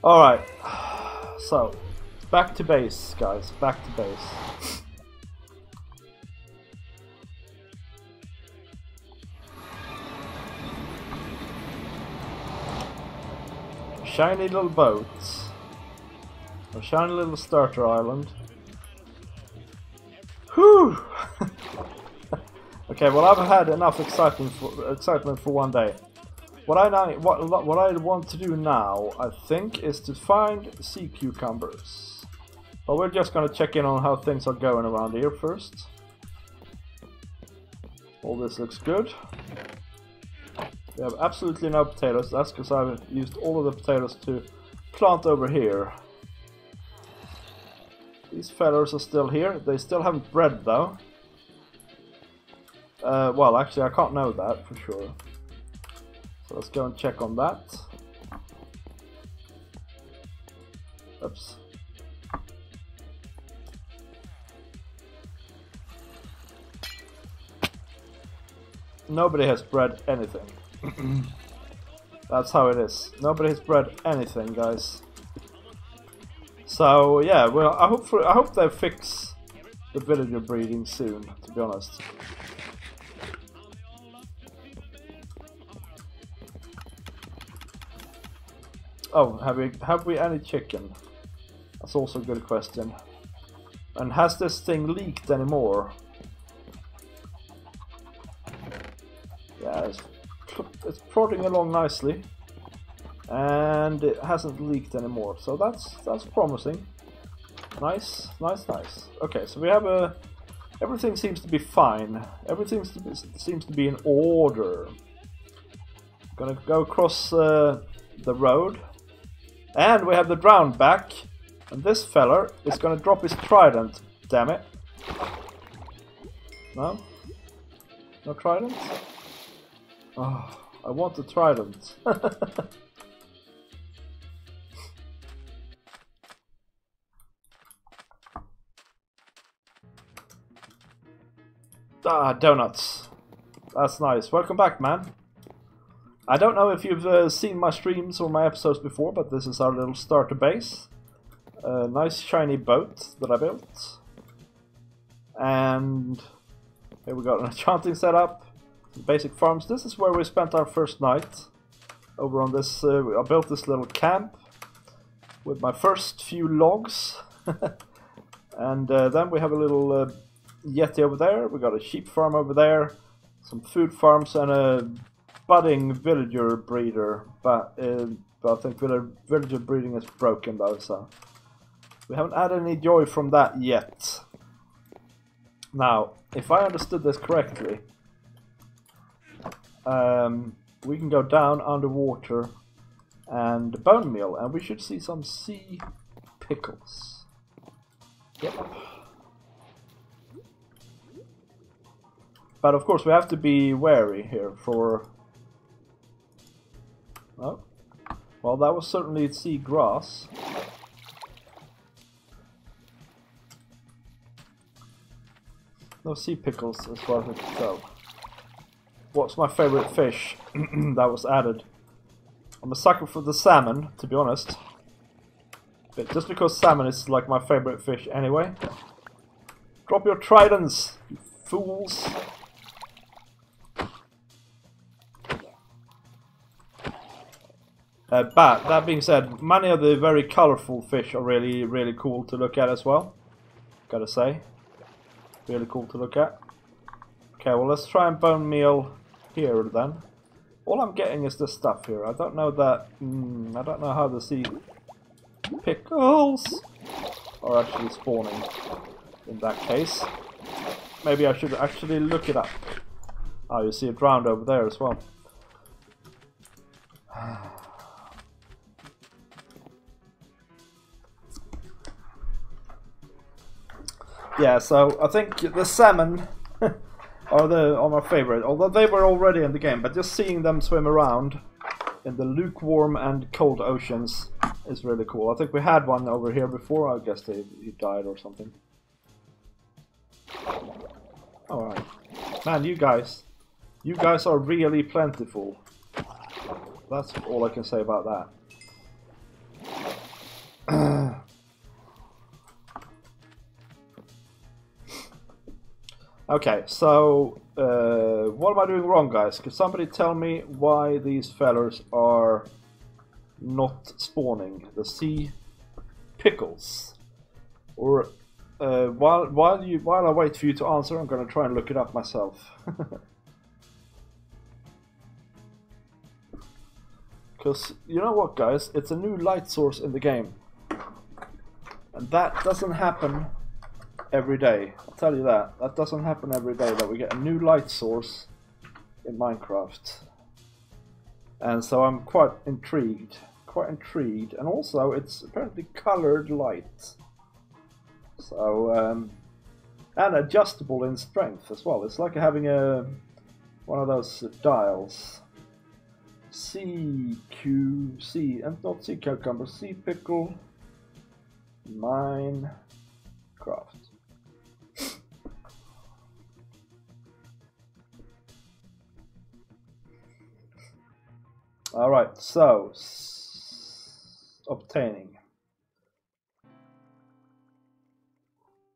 Alright, so back to base, guys, back to base. Shiny little boat, a shiny little starter island. Whew! Okay, well I've had enough excitement for one day. What I want to do now, I think, is to find sea cucumbers. But we're just gonna check in on how things are going around here first. All this looks good. We have absolutely no potatoes. That's because I've used all of the potatoes to plant over here. These fellas are still here. They still haven't bred though. Well, actually, I can't know that for sure. So let's go and check on that. Oops. Nobody has bred anything. That's how it is. Nobody has bred anything, guys. So yeah, well, I hope they fix the villager breeding soon. To be honest. Oh, have we any chicken? That's also a good question. And has this thing leaked anymore? Yeah, it's prodding along nicely, and it hasn't leaked anymore. So that's promising. Nice. Okay, so we have a. Everything seems to be fine. Everything seems to be in order. Gonna go across the road. And we have the drowned back, and this feller is gonna drop his trident, damn it. No? No trident? Oh, I want the trident. Ah, donuts. That's nice. Welcome back, man. I don't know if you've seen my streams or my episodes before, but this is our little starter base. A nice shiny boat that I built. And here we got an enchanting setup. Basic farms. This is where we spent our first night. Over on this, I built this little camp with my first few logs. And then we have a little yeti over there. We got a sheep farm over there. Some food farms and a budding villager breeder, but but I think villager breeding is broken though, so we haven't had any joy from that yet. Now, if I understood this correctly, we can go down underwater and bone meal, and we should see some sea pickles. Yep. But of course we have to be wary here for... Oh. Well, that was certainly sea grass. No sea pickles as far as I can tell. What's my favorite fish that was added? I'm a sucker for the salmon, to be honest. But just because salmon is like my favorite fish anyway. Drop your tridents, you fools. But that being said, many of the very colorful fish are really cool to look at as well. Gotta say. Really cool to look at. Okay, well let's try and bone meal here then. All I'm getting is this stuff here. I don't know that... I don't know how the sea pickles are actually spawning in that case. Maybe I should actually look it up. Oh, you see it drowned over there as well. Yeah, so I think the salmon are my favorite, although they were already in the game, but just seeing them swim around in the lukewarm and cold oceans is really cool. I think we had one over here before. I guess he died or something. Alright. Man, you guys are really plentiful. That's all I can say about that. Okay, so what am I doing wrong, guys? Could somebody tell me why these fellers are not spawning the sea pickles? Or while I wait for you to answer, I'm gonna try and look it up myself. Because you know what, guys? It's a new light source in the game, and that doesn't happen every day. I'll tell you that. That doesn't happen every day, that we get a new light source in Minecraft. And so I'm quite intrigued. And also it's apparently colored light. So, and adjustable in strength as well. It's like having one of those dials. CQC, and not sea cucumber, sea pickle, Minecraft. Alright, so obtaining.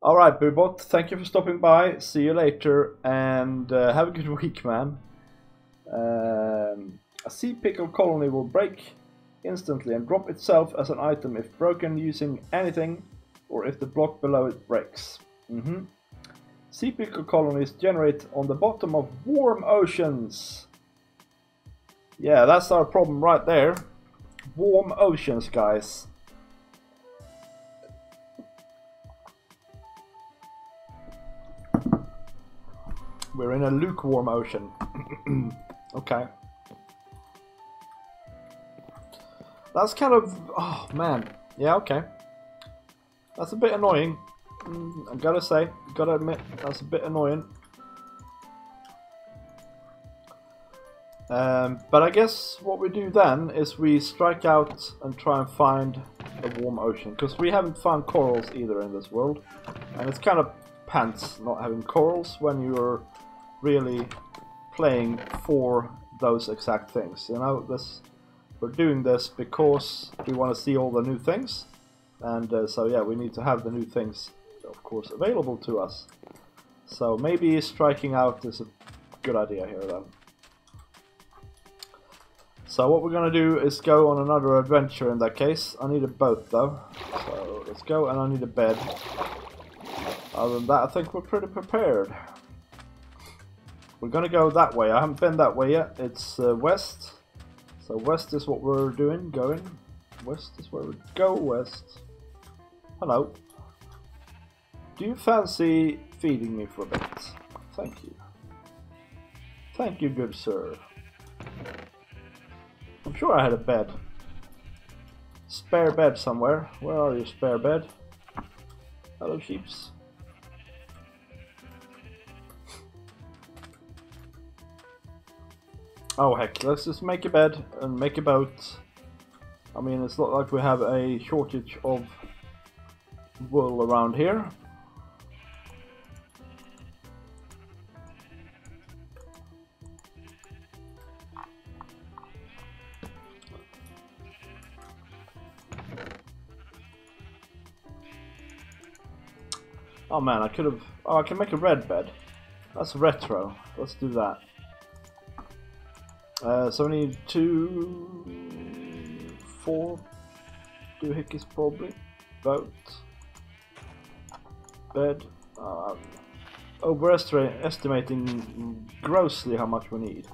Alright, Boobot, thank you for stopping by. See you later, and have a good week, man. A sea pickle colony will break instantly and drop itself as an item if broken using anything, or if the block below it breaks. Sea pickle colonies generate on the bottom of warm oceans. Yeah, that's our problem right there. Warm oceans, guys. We're in a lukewarm ocean. Okay. That's kind of... oh, man. Yeah, okay. That's a bit annoying. I gotta say, gotta admit, that's a bit annoying. But I guess what we do then is we strike out and try and find a warm ocean, because we haven't found corals either in this world, and it's kind of pants not having corals when you're really playing for those exact things. You know, we're doing this because we want to see all the new things, and so yeah, we need to have the new things, of course, available to us. So maybe striking out is a good idea here then. So what we're gonna do is go on another adventure in that case. I need a boat though, so let's go, and I need a bed. Other than that, I think we're pretty prepared. We're gonna go that way. I haven't been that way yet. It's west, So west is what we're doing, going. West is where we go, west. Hello. Do you fancy feeding me for a bit? Thank you. Thank you, good sir. I'm sure I had a bed. Spare bed somewhere. Where are you, spare bed? Hello, sheeps. Oh heck, let's just make a bed and make a boat. I mean, it's not like we have a shortage of wool around here. Oh man, I could have... Oh, I can make a red bed. That's retro. Let's do that. So we need 2, 4 doohickeys probably. Boat. Bed. Overestimating grossly how much we need.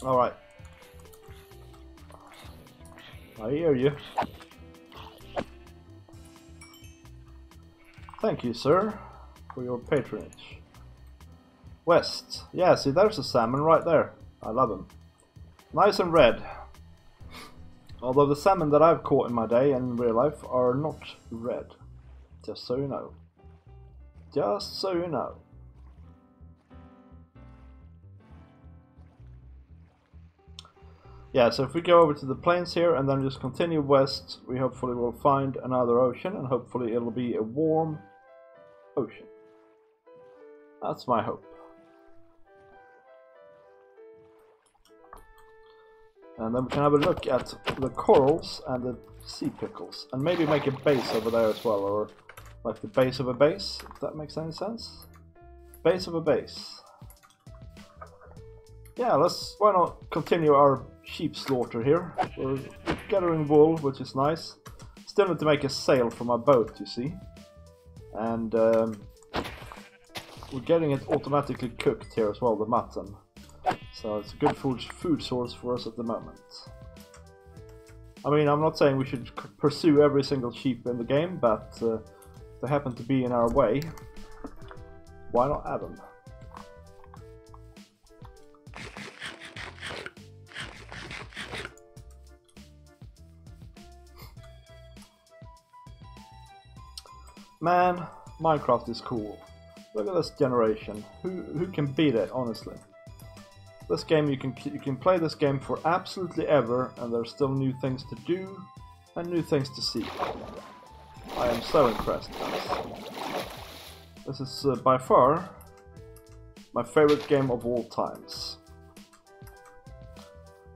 Alright. I hear you. Thank you, sir, for your patronage. West. Yeah, see, there's a salmon right there. I love him. Nice and red. Although the salmon that I've caught in my day and in real life are not red. Just so you know. Just so you know. Yeah, so if we go over to the plains here and then just continue west, we hopefully will find another ocean, and hopefully it'll be a warm ocean. That's my hope. And then we can have a look at the corals and the sea pickles, and maybe make a base over there as well, or like the base of a base, if that makes any sense. Base of a base. Yeah, why not continue our sheep slaughter here. We're gathering wool, which is nice. Still need to make a sail for my boat, you see. And we're getting it automatically cooked here as well, the mutton. So it's a good food source for us at the moment. I mean, I'm not saying we should pursue every single sheep in the game, but if they happen to be in our way, why not add them? Man, Minecraft is cool. Look at this generation. Who can beat it, honestly? This game, you can play this game for absolutely ever, and there's still new things to do and new things to see. I am so impressed, guys. This is by far my favorite game of all times.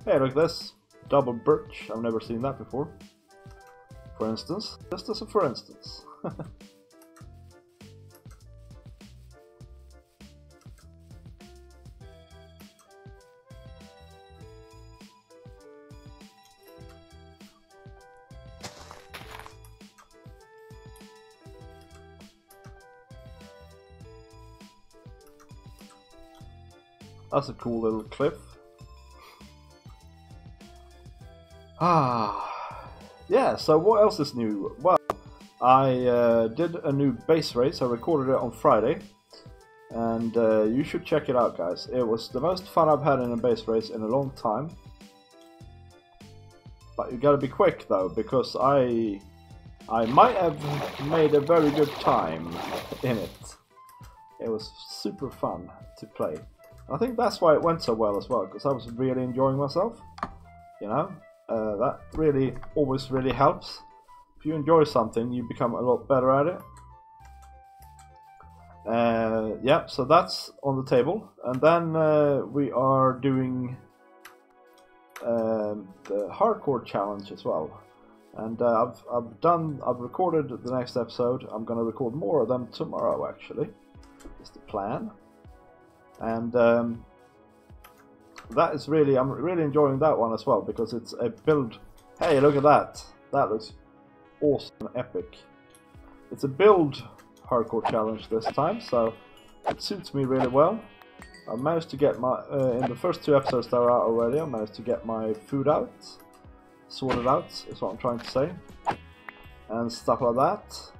Hey, look at this. Double birch. I've never seen that before. For instance. Just as a for instance. That's a cool little cliff. Yeah, so what else is new? Well, I did a new base race. I recorded it on Friday. And you should check it out, guys. It was the most fun I've had in a base race in a long time. But you gotta be quick though, because I might have made a very good time in it. It was super fun to play. I think that's why it went so well as well, because I was really enjoying myself. You know, that really always really helps. If you enjoy something, you become a lot better at it. Yeah, so that's on the table, and then we are doing the hardcore challenge as well. And I've recorded the next episode. I'm gonna record more of them tomorrow. Actually, is the plan. And that is really, I'm really enjoying that one as well, because it's a build. Hey, look at that! That looks awesome and epic. It's a build hardcore challenge this time, so it suits me really well. I managed to get my, in the first 2 episodes that are out already, I managed to get my food out, sorted out, is what I'm trying to say, and stuff like that.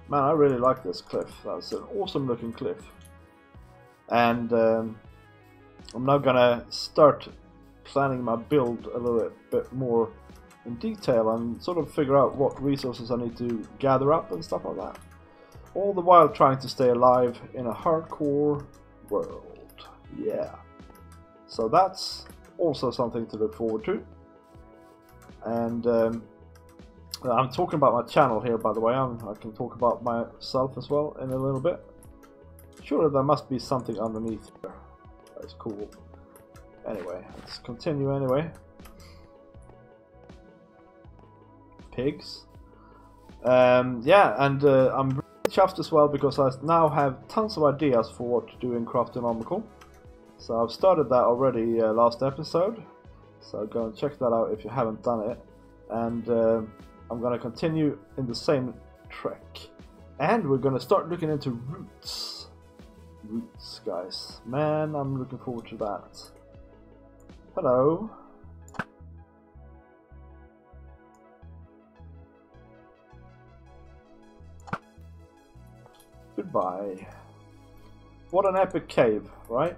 Man, I really like this cliff. That's an awesome looking cliff. And I'm now gonna start planning my build a little bit more in detail and sort of figure out what resources I need to gather up and stuff like that. All the while trying to stay alive in a hardcore world. Yeah. So that's also something to look forward to. And I'm talking about my channel here, by the way. I can talk about myself as well in a little bit. Surely there must be something underneath here. That's cool. Anyway, let's continue anyway. Pigs. Yeah, and I'm really chuffed as well because I now have tons of ideas for what to do in Craftonomical. So I've started that already last episode. So go and check that out if you haven't done it. And I'm going to continue in the same track. And we're going to start looking into roots. Roots, guys. Man, I'm looking forward to that. Hello. Goodbye. What an epic cave, right?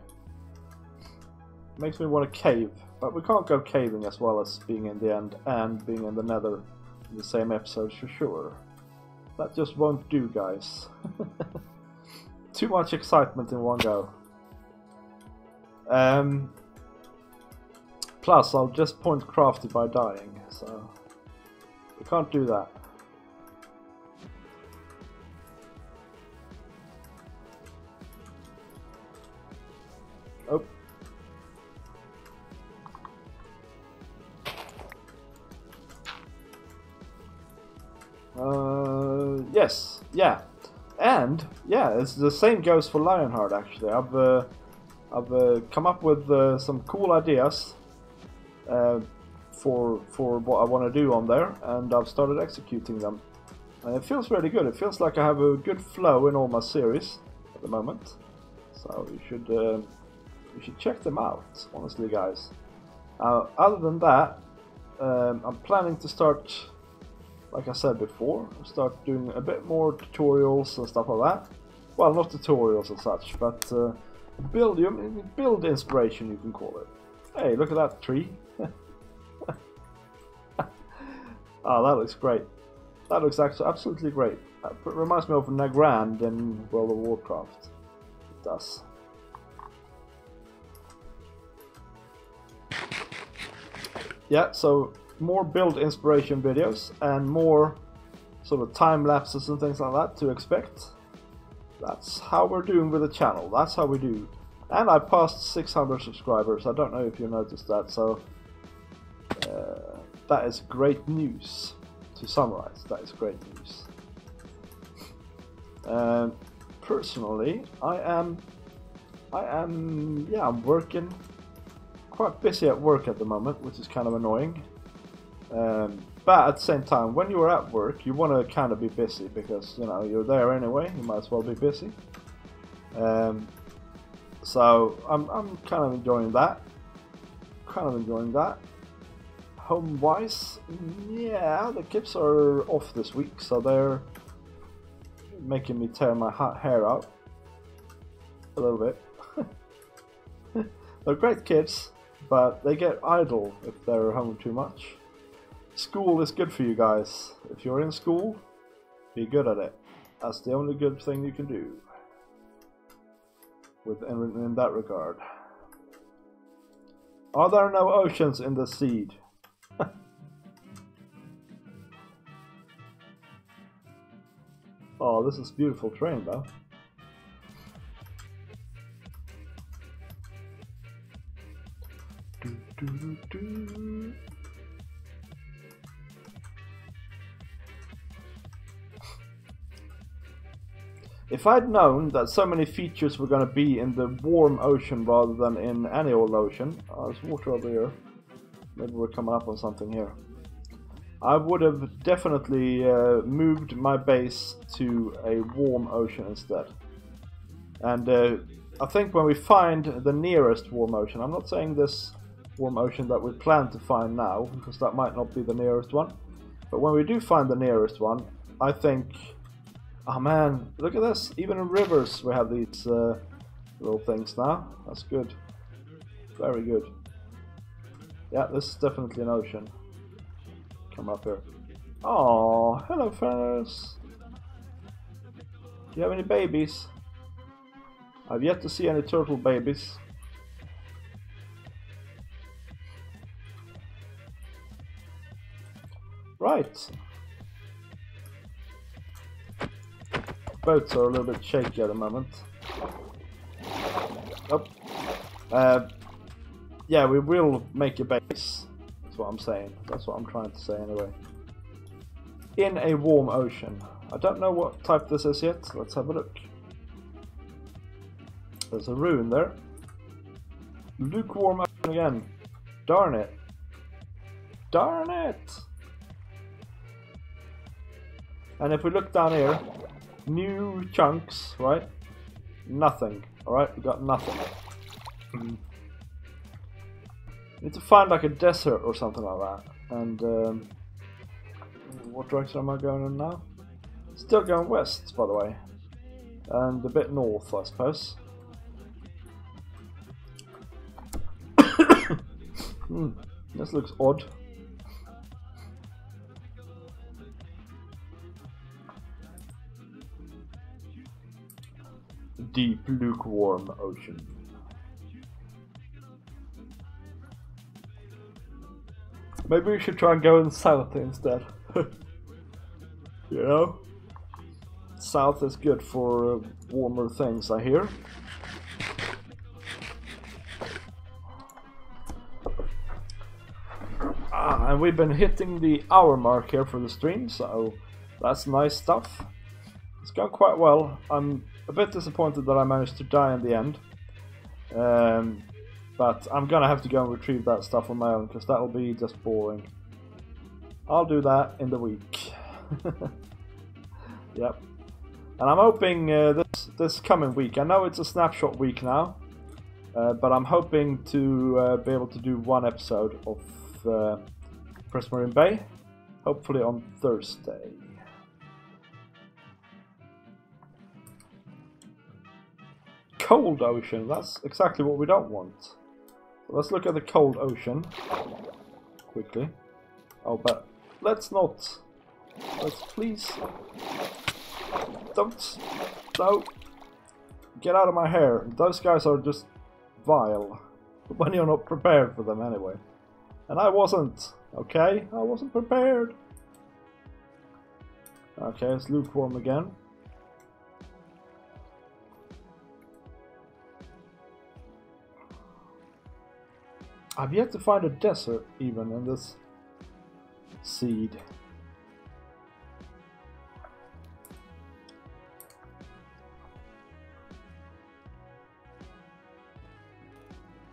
Makes me want to cave. But we can't go caving as well as being in the end and being in the nether in the same episode for sure. That just won't do, guys. Too much excitement in one go. Plus, I'll just point crafty by dying, so we can't do that. Oh. Yes, yeah, and yeah, it's the same goes for Lionheart. Actually, I've come up with some cool ideas for what I want to do on there, and I've started executing them, and it feels really good. It feels like I have a good flow in all my series at the moment, so you should check them out, honestly, guys. Other than that, I'm planning to start, like I said before, start doing a bit more tutorials and stuff like that. Well, not tutorials and such, but build inspiration, you can call it. Hey, look at that tree. Oh, that looks great. That looks actually absolutely great. It reminds me of Nagrand in World of Warcraft. It does. Yeah, so more build inspiration videos and more sort of time lapses and things like that to expect. That's how we're doing with the channel. That's how we do. And I passed 600 subscribers. I don't know if you noticed that. So that is great news. To summarize, that is great news. Personally, I'm working. Quite busy at work at the moment, which is kind of annoying. But at the same time, when you're at work, you want to kind of be busy because, you know, you're there anyway. You might as well be busy. So I'm kind of enjoying that. Home-wise, yeah, the kids are off this week, so they're making me tear my hair out a little bit. They're great kids, but they get idle if they're home too much. School is good for you guys. If you're in school, be good at it. That's the only good thing you can do in that regard. Are there no oceans in the seed? Oh, this is beautiful terrain though. If I'd known that so many features were going to be in the warm ocean rather than in any old ocean. There's water over here. Maybe we're coming up on something here. I would have definitely moved my base to a warm ocean instead. And I think when we find the nearest warm ocean, I'm not saying this warm ocean that we plan to find now, because that might not be the nearest one. But when we do find the nearest one, I think... Oh man, look at this! Even in rivers we have these little things now. That's good. Very good. Yeah, this is definitely an ocean. Come up here. Oh, hello fellas! Do you have any babies? I've yet to see any turtle babies. Right. Boats are a little bit shaky at the moment. Oh. Yeah, we will make a base. That's what I'm saying. That's what I'm trying to say anyway. In a warm ocean. I don't know what type this is yet. Let's have a look. There's a ruin there. Lukewarm ocean again. Darn it. Darn it! And if we look down here, new chunks, right? Nothing. Alright, we got nothing. Need to find like a desert or something like that. And what direction am I going in now? Still going west, by the way. And a bit north, I suppose. This looks odd. Deep, lukewarm ocean. Maybe we should try and go in south instead. You know? South is good for warmer things, I hear. And we've been hitting the hour mark here for the stream, so that's nice stuff. It's gone quite well. I'm a bit disappointed that I managed to die in the end. But I'm gonna have to go and retrieve that stuff on my own, because that'll be just boring. I'll do that in the week. Yep. And I'm hoping this coming week, I know it's a snapshot week now, but I'm hoping to be able to do one episode of Prismarine Bay, hopefully on Thursday. Cold ocean, that's exactly what we don't want. So let's look at the cold ocean quickly. Oh, but let's not. Let's please. Don't. No. Get out of my hair. Those guys are just vile. When you're not prepared for them anyway. And I wasn't. Okay? I wasn't prepared. Okay, it's lukewarm again. I've yet to find a desert even in this seed.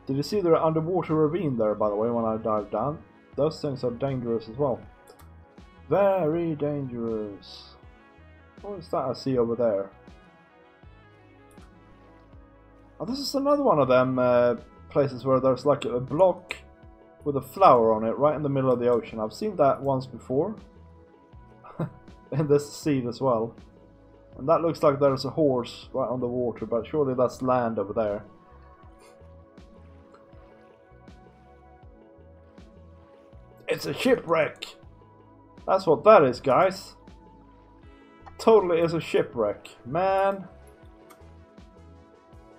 Did you see the underwater ravine there, by the way, when I dived down? Those things are dangerous as well. Very dangerous. What is that I see over there? Oh, this is another one of them places where there's like a block with a flower on it right in the middle of the ocean. I've seen that once before. In this seed as well. And that looks like there's a horse right on the water, but surely that's land over there. It's a shipwreck! That's what that is, guys. Totally is a shipwreck, man.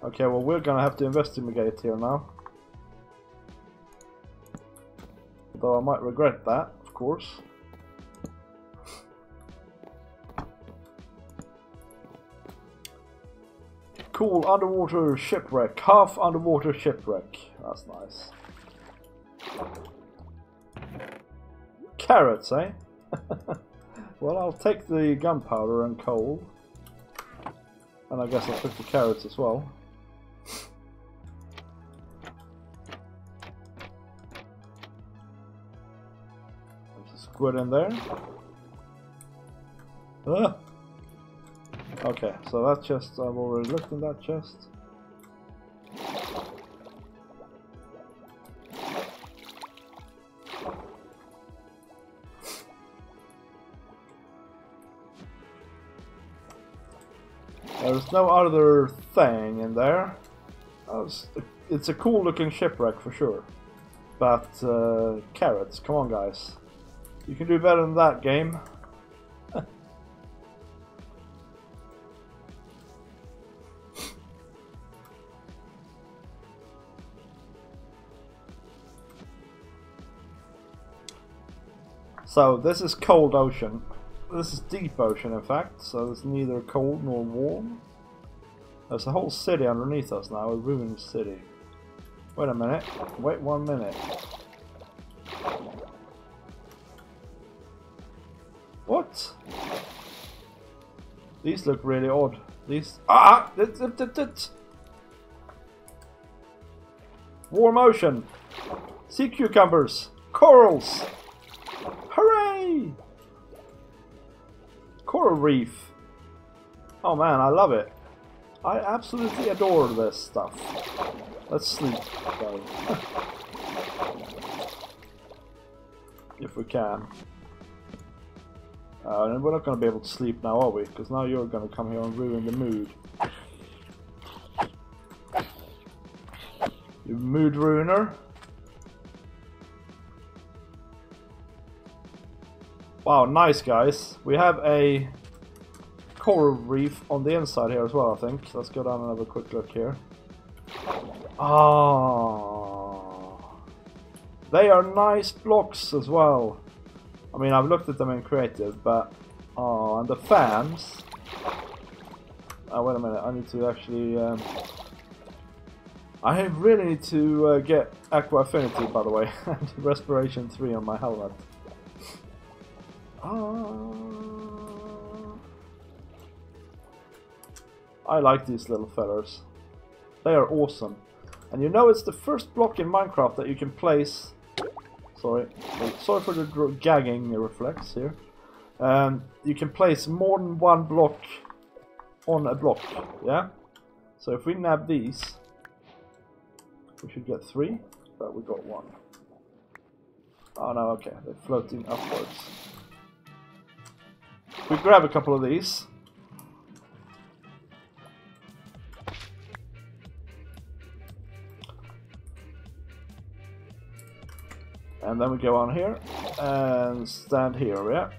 Okay, well, we're gonna have to investigate here now. Though I might regret that, of course. Cool, underwater shipwreck. Half underwater shipwreck. That's nice. Carrots, eh? Well, I'll take the gunpowder and coal. And I guess I'll take the carrots as well. There's a squid in there. Ah! Okay, so that chest, I've already looked in that chest. There's no other thing in there. It's a cool looking shipwreck for sure. But carrots, come on guys. You can do better than that, game. So this is cold ocean. This is deep ocean in fact, so it's neither cold nor warm. There's a whole city underneath us now, a ruined city. Wait a minute, wait 1 minute. What? These look really odd. These... Ah! Warm ocean! Sea cucumbers! Corals! Hooray! Coral reef. Oh man, I love it. I absolutely adore this stuff. Let's sleep, though. If we can. And we're not going to be able to sleep now, are we? Because now you're going to come here and ruin the mood. You mood ruiner. Wow, nice guys. We have a coral reef on the inside here as well, I think. Let's go down and have a quick look here. Oh, they are nice blocks as well. I mean, I've looked at them in creative, but oh, and the fans. Oh, wait a minute. I need to actually. I really need to get Aqua Affinity, by the way, and Respiration 3 on my helmet. I like these little fellas. They are awesome. And you know it's the first block in Minecraft that you can place... Sorry for the gagging reflex here. You can place more than one block on a block, yeah? So if we nab these, we should get 3, but we got 1. Oh no, okay, they're floating upwards. We grab a couple of these. And then we go on here and stand here, yeah?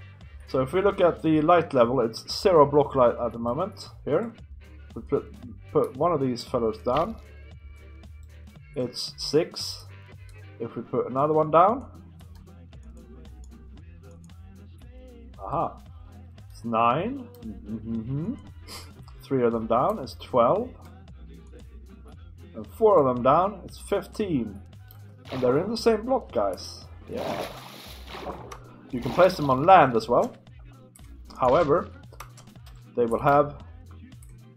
So if we look at the light level, it's 0 block light at the moment, here. We put one of these fellows down. It's 6. If we put another one down. Aha. 9. 3 of them down is 12. And 4 of them down is 15. And they're in the same block, guys. Yeah. You can place them on land as well. However, they will have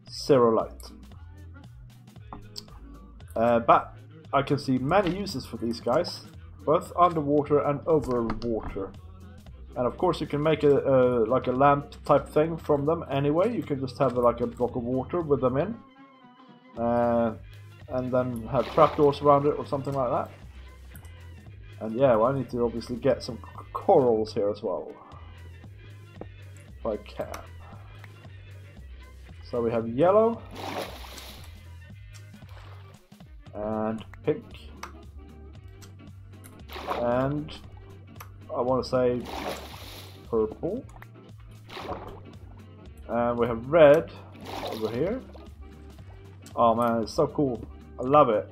0 light. But I can see many uses for these guys, both underwater and over water. And of course you can make like a lamp type thing from them anyway. You can just have like a block of water with them in. And then have trapdoors around it or something like that. And yeah, well, I need to obviously get some corals here as well. If I can. So we have yellow. And pink. And I want to say purple. And we have red over here. Oh man, it's so cool. I love it.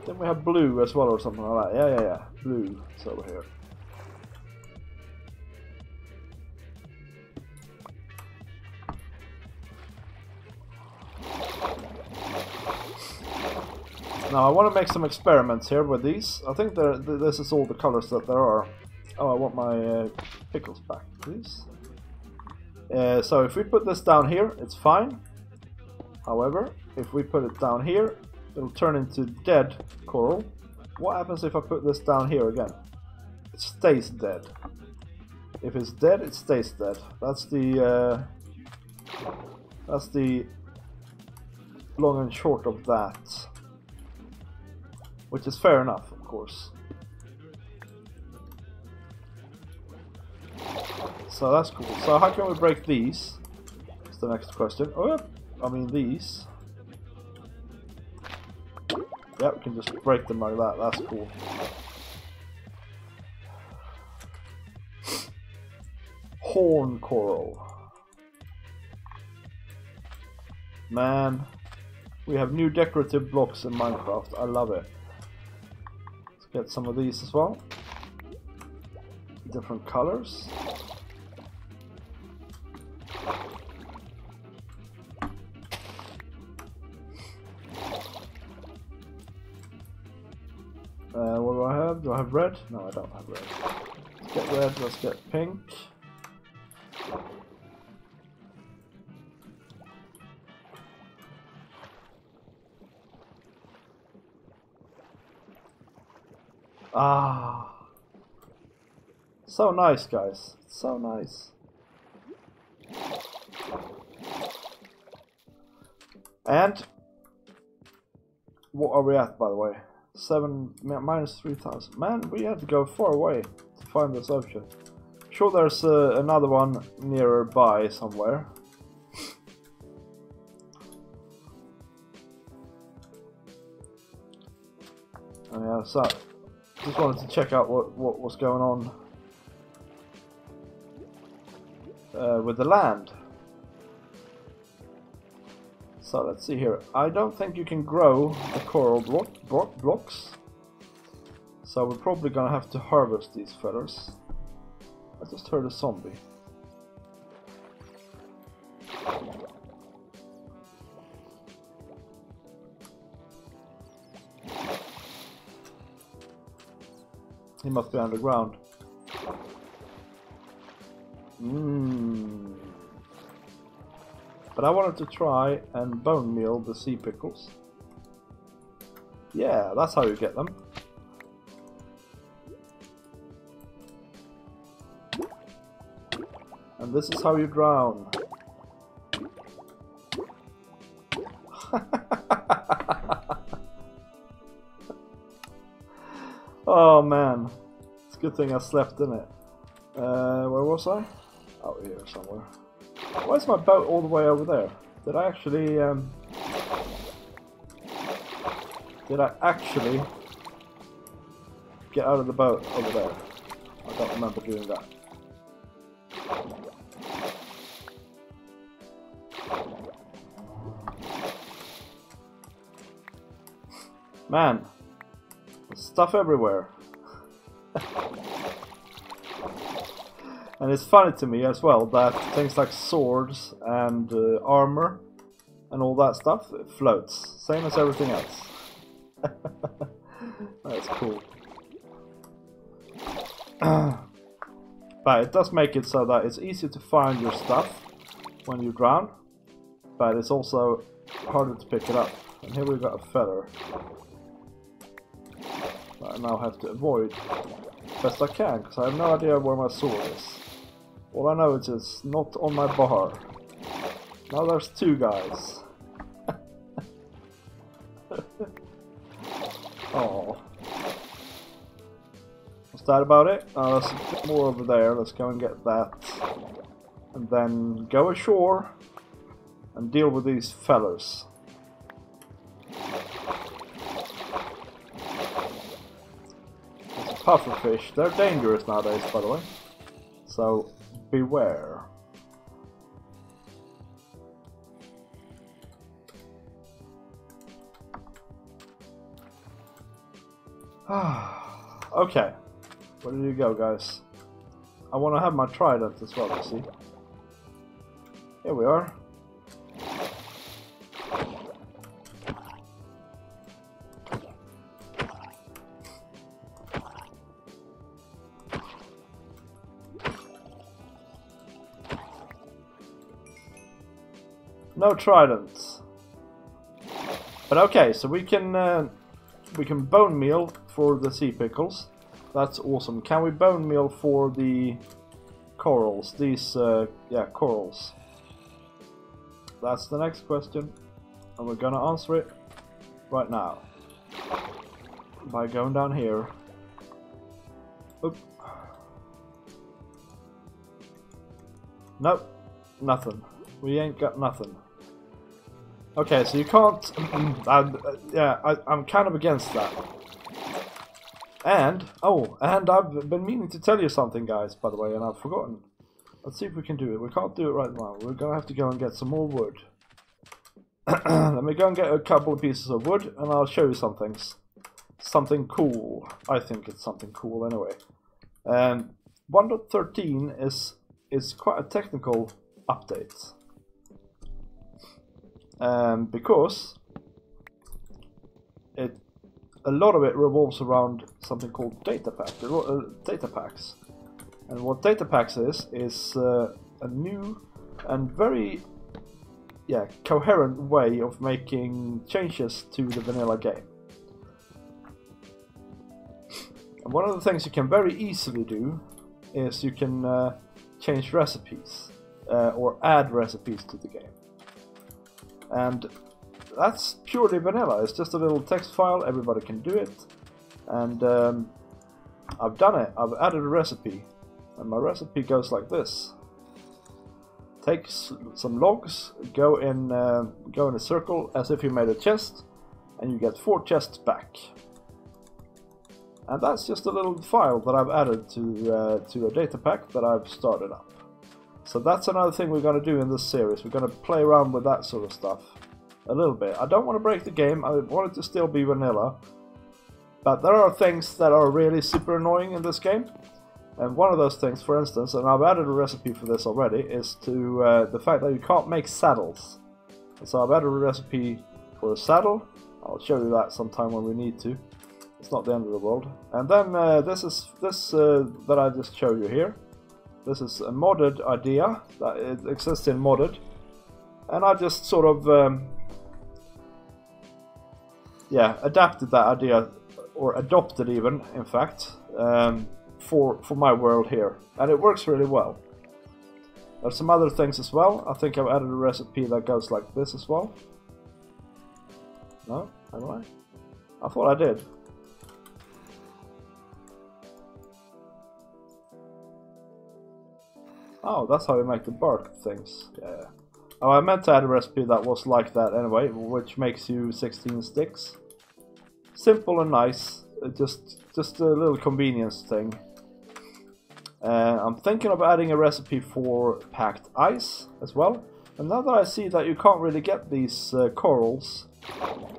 Then we have blue as well or something like that. Yeah. Blue is over here. Now I want to make some experiments here with these. I think this is all the colors that there are. Oh, I want my pickles back, please. So if we put this down here, it's fine. However, if we put it down here, it'll turn into dead coral. What happens if I put this down here again? It stays dead. If it's dead, it stays dead. That's the long and short of that. Which is fair enough, of course. So that's cool. So how can we break these? That's the next question. Oh, I mean these. Yeah, we can just break them like that. That's cool. Horn coral. Man, we have new decorative blocks in Minecraft. I love it. Let's get some of these as well. Different colors. What do I have? Do I have red? No, I don't have red. Let's get red, let's get pink. Ah, so nice, guys. So nice. And what are we at, by the way? Minus 3,000. Man, we had to go far away to find this ocean. Sure, there's another one nearer by somewhere. Oh, yeah, so just wanted to check out what was going on with the land. So let's see here. I don't think you can grow the coral blocks. So we're probably gonna have to harvest these fellas. I just heard a zombie. He must be underground. But I wanted to try and bone meal the sea pickles. Yeah, that's how you get them. And this is how you drown. Oh man, it's a good thing I slept in it. Where was I? Out here somewhere. Why is my boat all the way over there? Did I actually get out of the boat over there? I don't remember doing that. Man, there's stuff everywhere. And it's funny to me as well that things like swords and armor and all that stuff, it floats. Same as everything else. That's cool. But it does make it so that it's easy to find your stuff when you drown. But it's also harder to pick it up. And here we've got a feather. That I now have to avoid best I can, because I have no idea where my sword is. All I know is it's not on my bar. Now there's two guys. Oh. Was that about it? There's a bit more over there. Let's go and get that. And then go ashore and deal with these fellas. There's a pufferfish. They're dangerous nowadays, by the way. So beware. Okay, where did you go, guys? I want to have my trident as well, you see. Here we are. No tridents. But okay, so we can bone meal for the sea pickles. That's awesome. Can we bone meal for the corals? These, yeah, corals. That's the next question. And we're gonna answer it right now. By going down here. Oop. Nope. Nothing. We ain't got nothing. Okay, so you can't... I'm kind of against that. And, oh, and I've been meaning to tell you something, guys, by the way, and I've forgotten. Let's see if we can do it. We can't do it right now. We're gonna have to go and get some more wood. Let me go and get a couple of pieces of wood, and I'll show you some things. Something cool. I think it's something cool anyway. 1.13 is quite a technical update. Because a lot of it revolves around something called data packs. And what data packs is a new and very coherent way of making changes to the vanilla game. And one of the things you can very easily do is you can change recipes or add recipes to the game. And that's purely vanilla. It's just a little text file, everybody can do it. And I've done it. I've added a recipe. And my recipe goes like this. Take some logs, go in a circle as if you made a chest, and you get 4 chests back. And that's just a little file that I've added to a data pack that I've started up. So that's another thing we're going to do in this series. We're going to play around with that sort of stuff a little bit. I don't want to break the game. I want it to still be vanilla. But there are things that are really super annoying in this game. And one of those things, for instance, and I've added a recipe for this already, is to the fact that you can't make saddles. So I've added a recipe for a saddle. I'll show you that sometime when we need to. It's not the end of the world. And then this that I just showed you here. This is a modded idea that it exists in modded, and I just sort of adapted that idea, or adopted even, in fact, for my world here, and it works really well. There's some other things as well. I think I've added a recipe that goes like this as well. No, have I? I thought I did. Oh, that's how you make the bark things. Yeah. Oh, I meant to add a recipe that was like that anyway, which makes you 16 sticks. Simple and nice. Just a little convenience thing. I'm thinking of adding a recipe for packed ice as well. And now that I see that you can't really get these corals,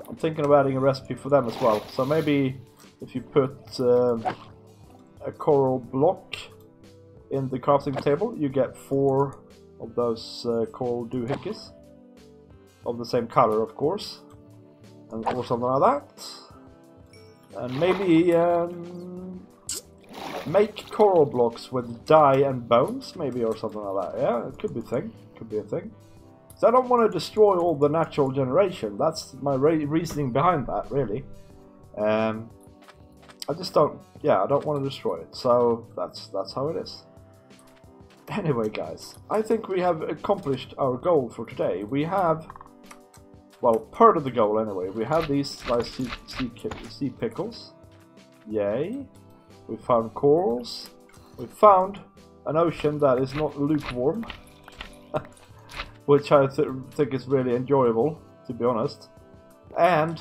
I'm thinking of adding a recipe for them as well. So maybe if you put a coral block in the crafting table, you get 4 of those coral doohickeys of the same color, of course, and or something like that. And maybe make coral blocks with dye and bones, maybe, or something like that. Yeah, it could be a thing. Could be a thing. So I don't want to destroy all the natural generation. That's my reasoning behind that, really. I just don't. Yeah, I don't want to destroy it. So that's how it is. Anyway, guys, I think we have accomplished our goal for today. We have, well, part of the goal anyway. We have these nice sea pickles. Yay. We found corals. We found an ocean that is not lukewarm. Which I think is really enjoyable, to be honest. And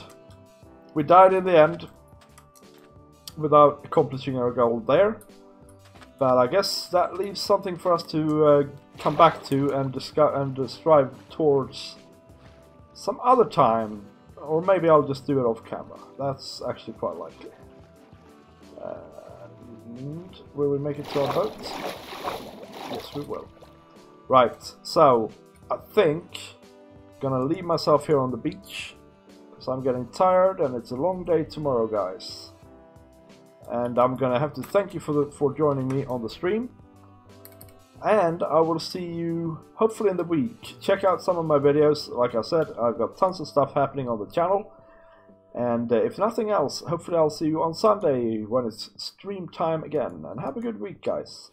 we died in the end without accomplishing our goal there. But I guess that leaves something for us to come back to and discuss and strive towards some other time. Or maybe I'll just do it off camera. That's actually quite likely. And will we make it to our boat? Yes, we will. Right, so I think I'm gonna leave myself here on the beach because I'm getting tired and it's a long day tomorrow, guys. And I'm gonna have to thank you for joining me on the stream. And I will see you hopefully in the week. Check out some of my videos. Like I said, I've got tons of stuff happening on the channel. And if nothing else, hopefully I'll see you on Sunday when it's stream time again. And have a good week, guys.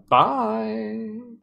Bye!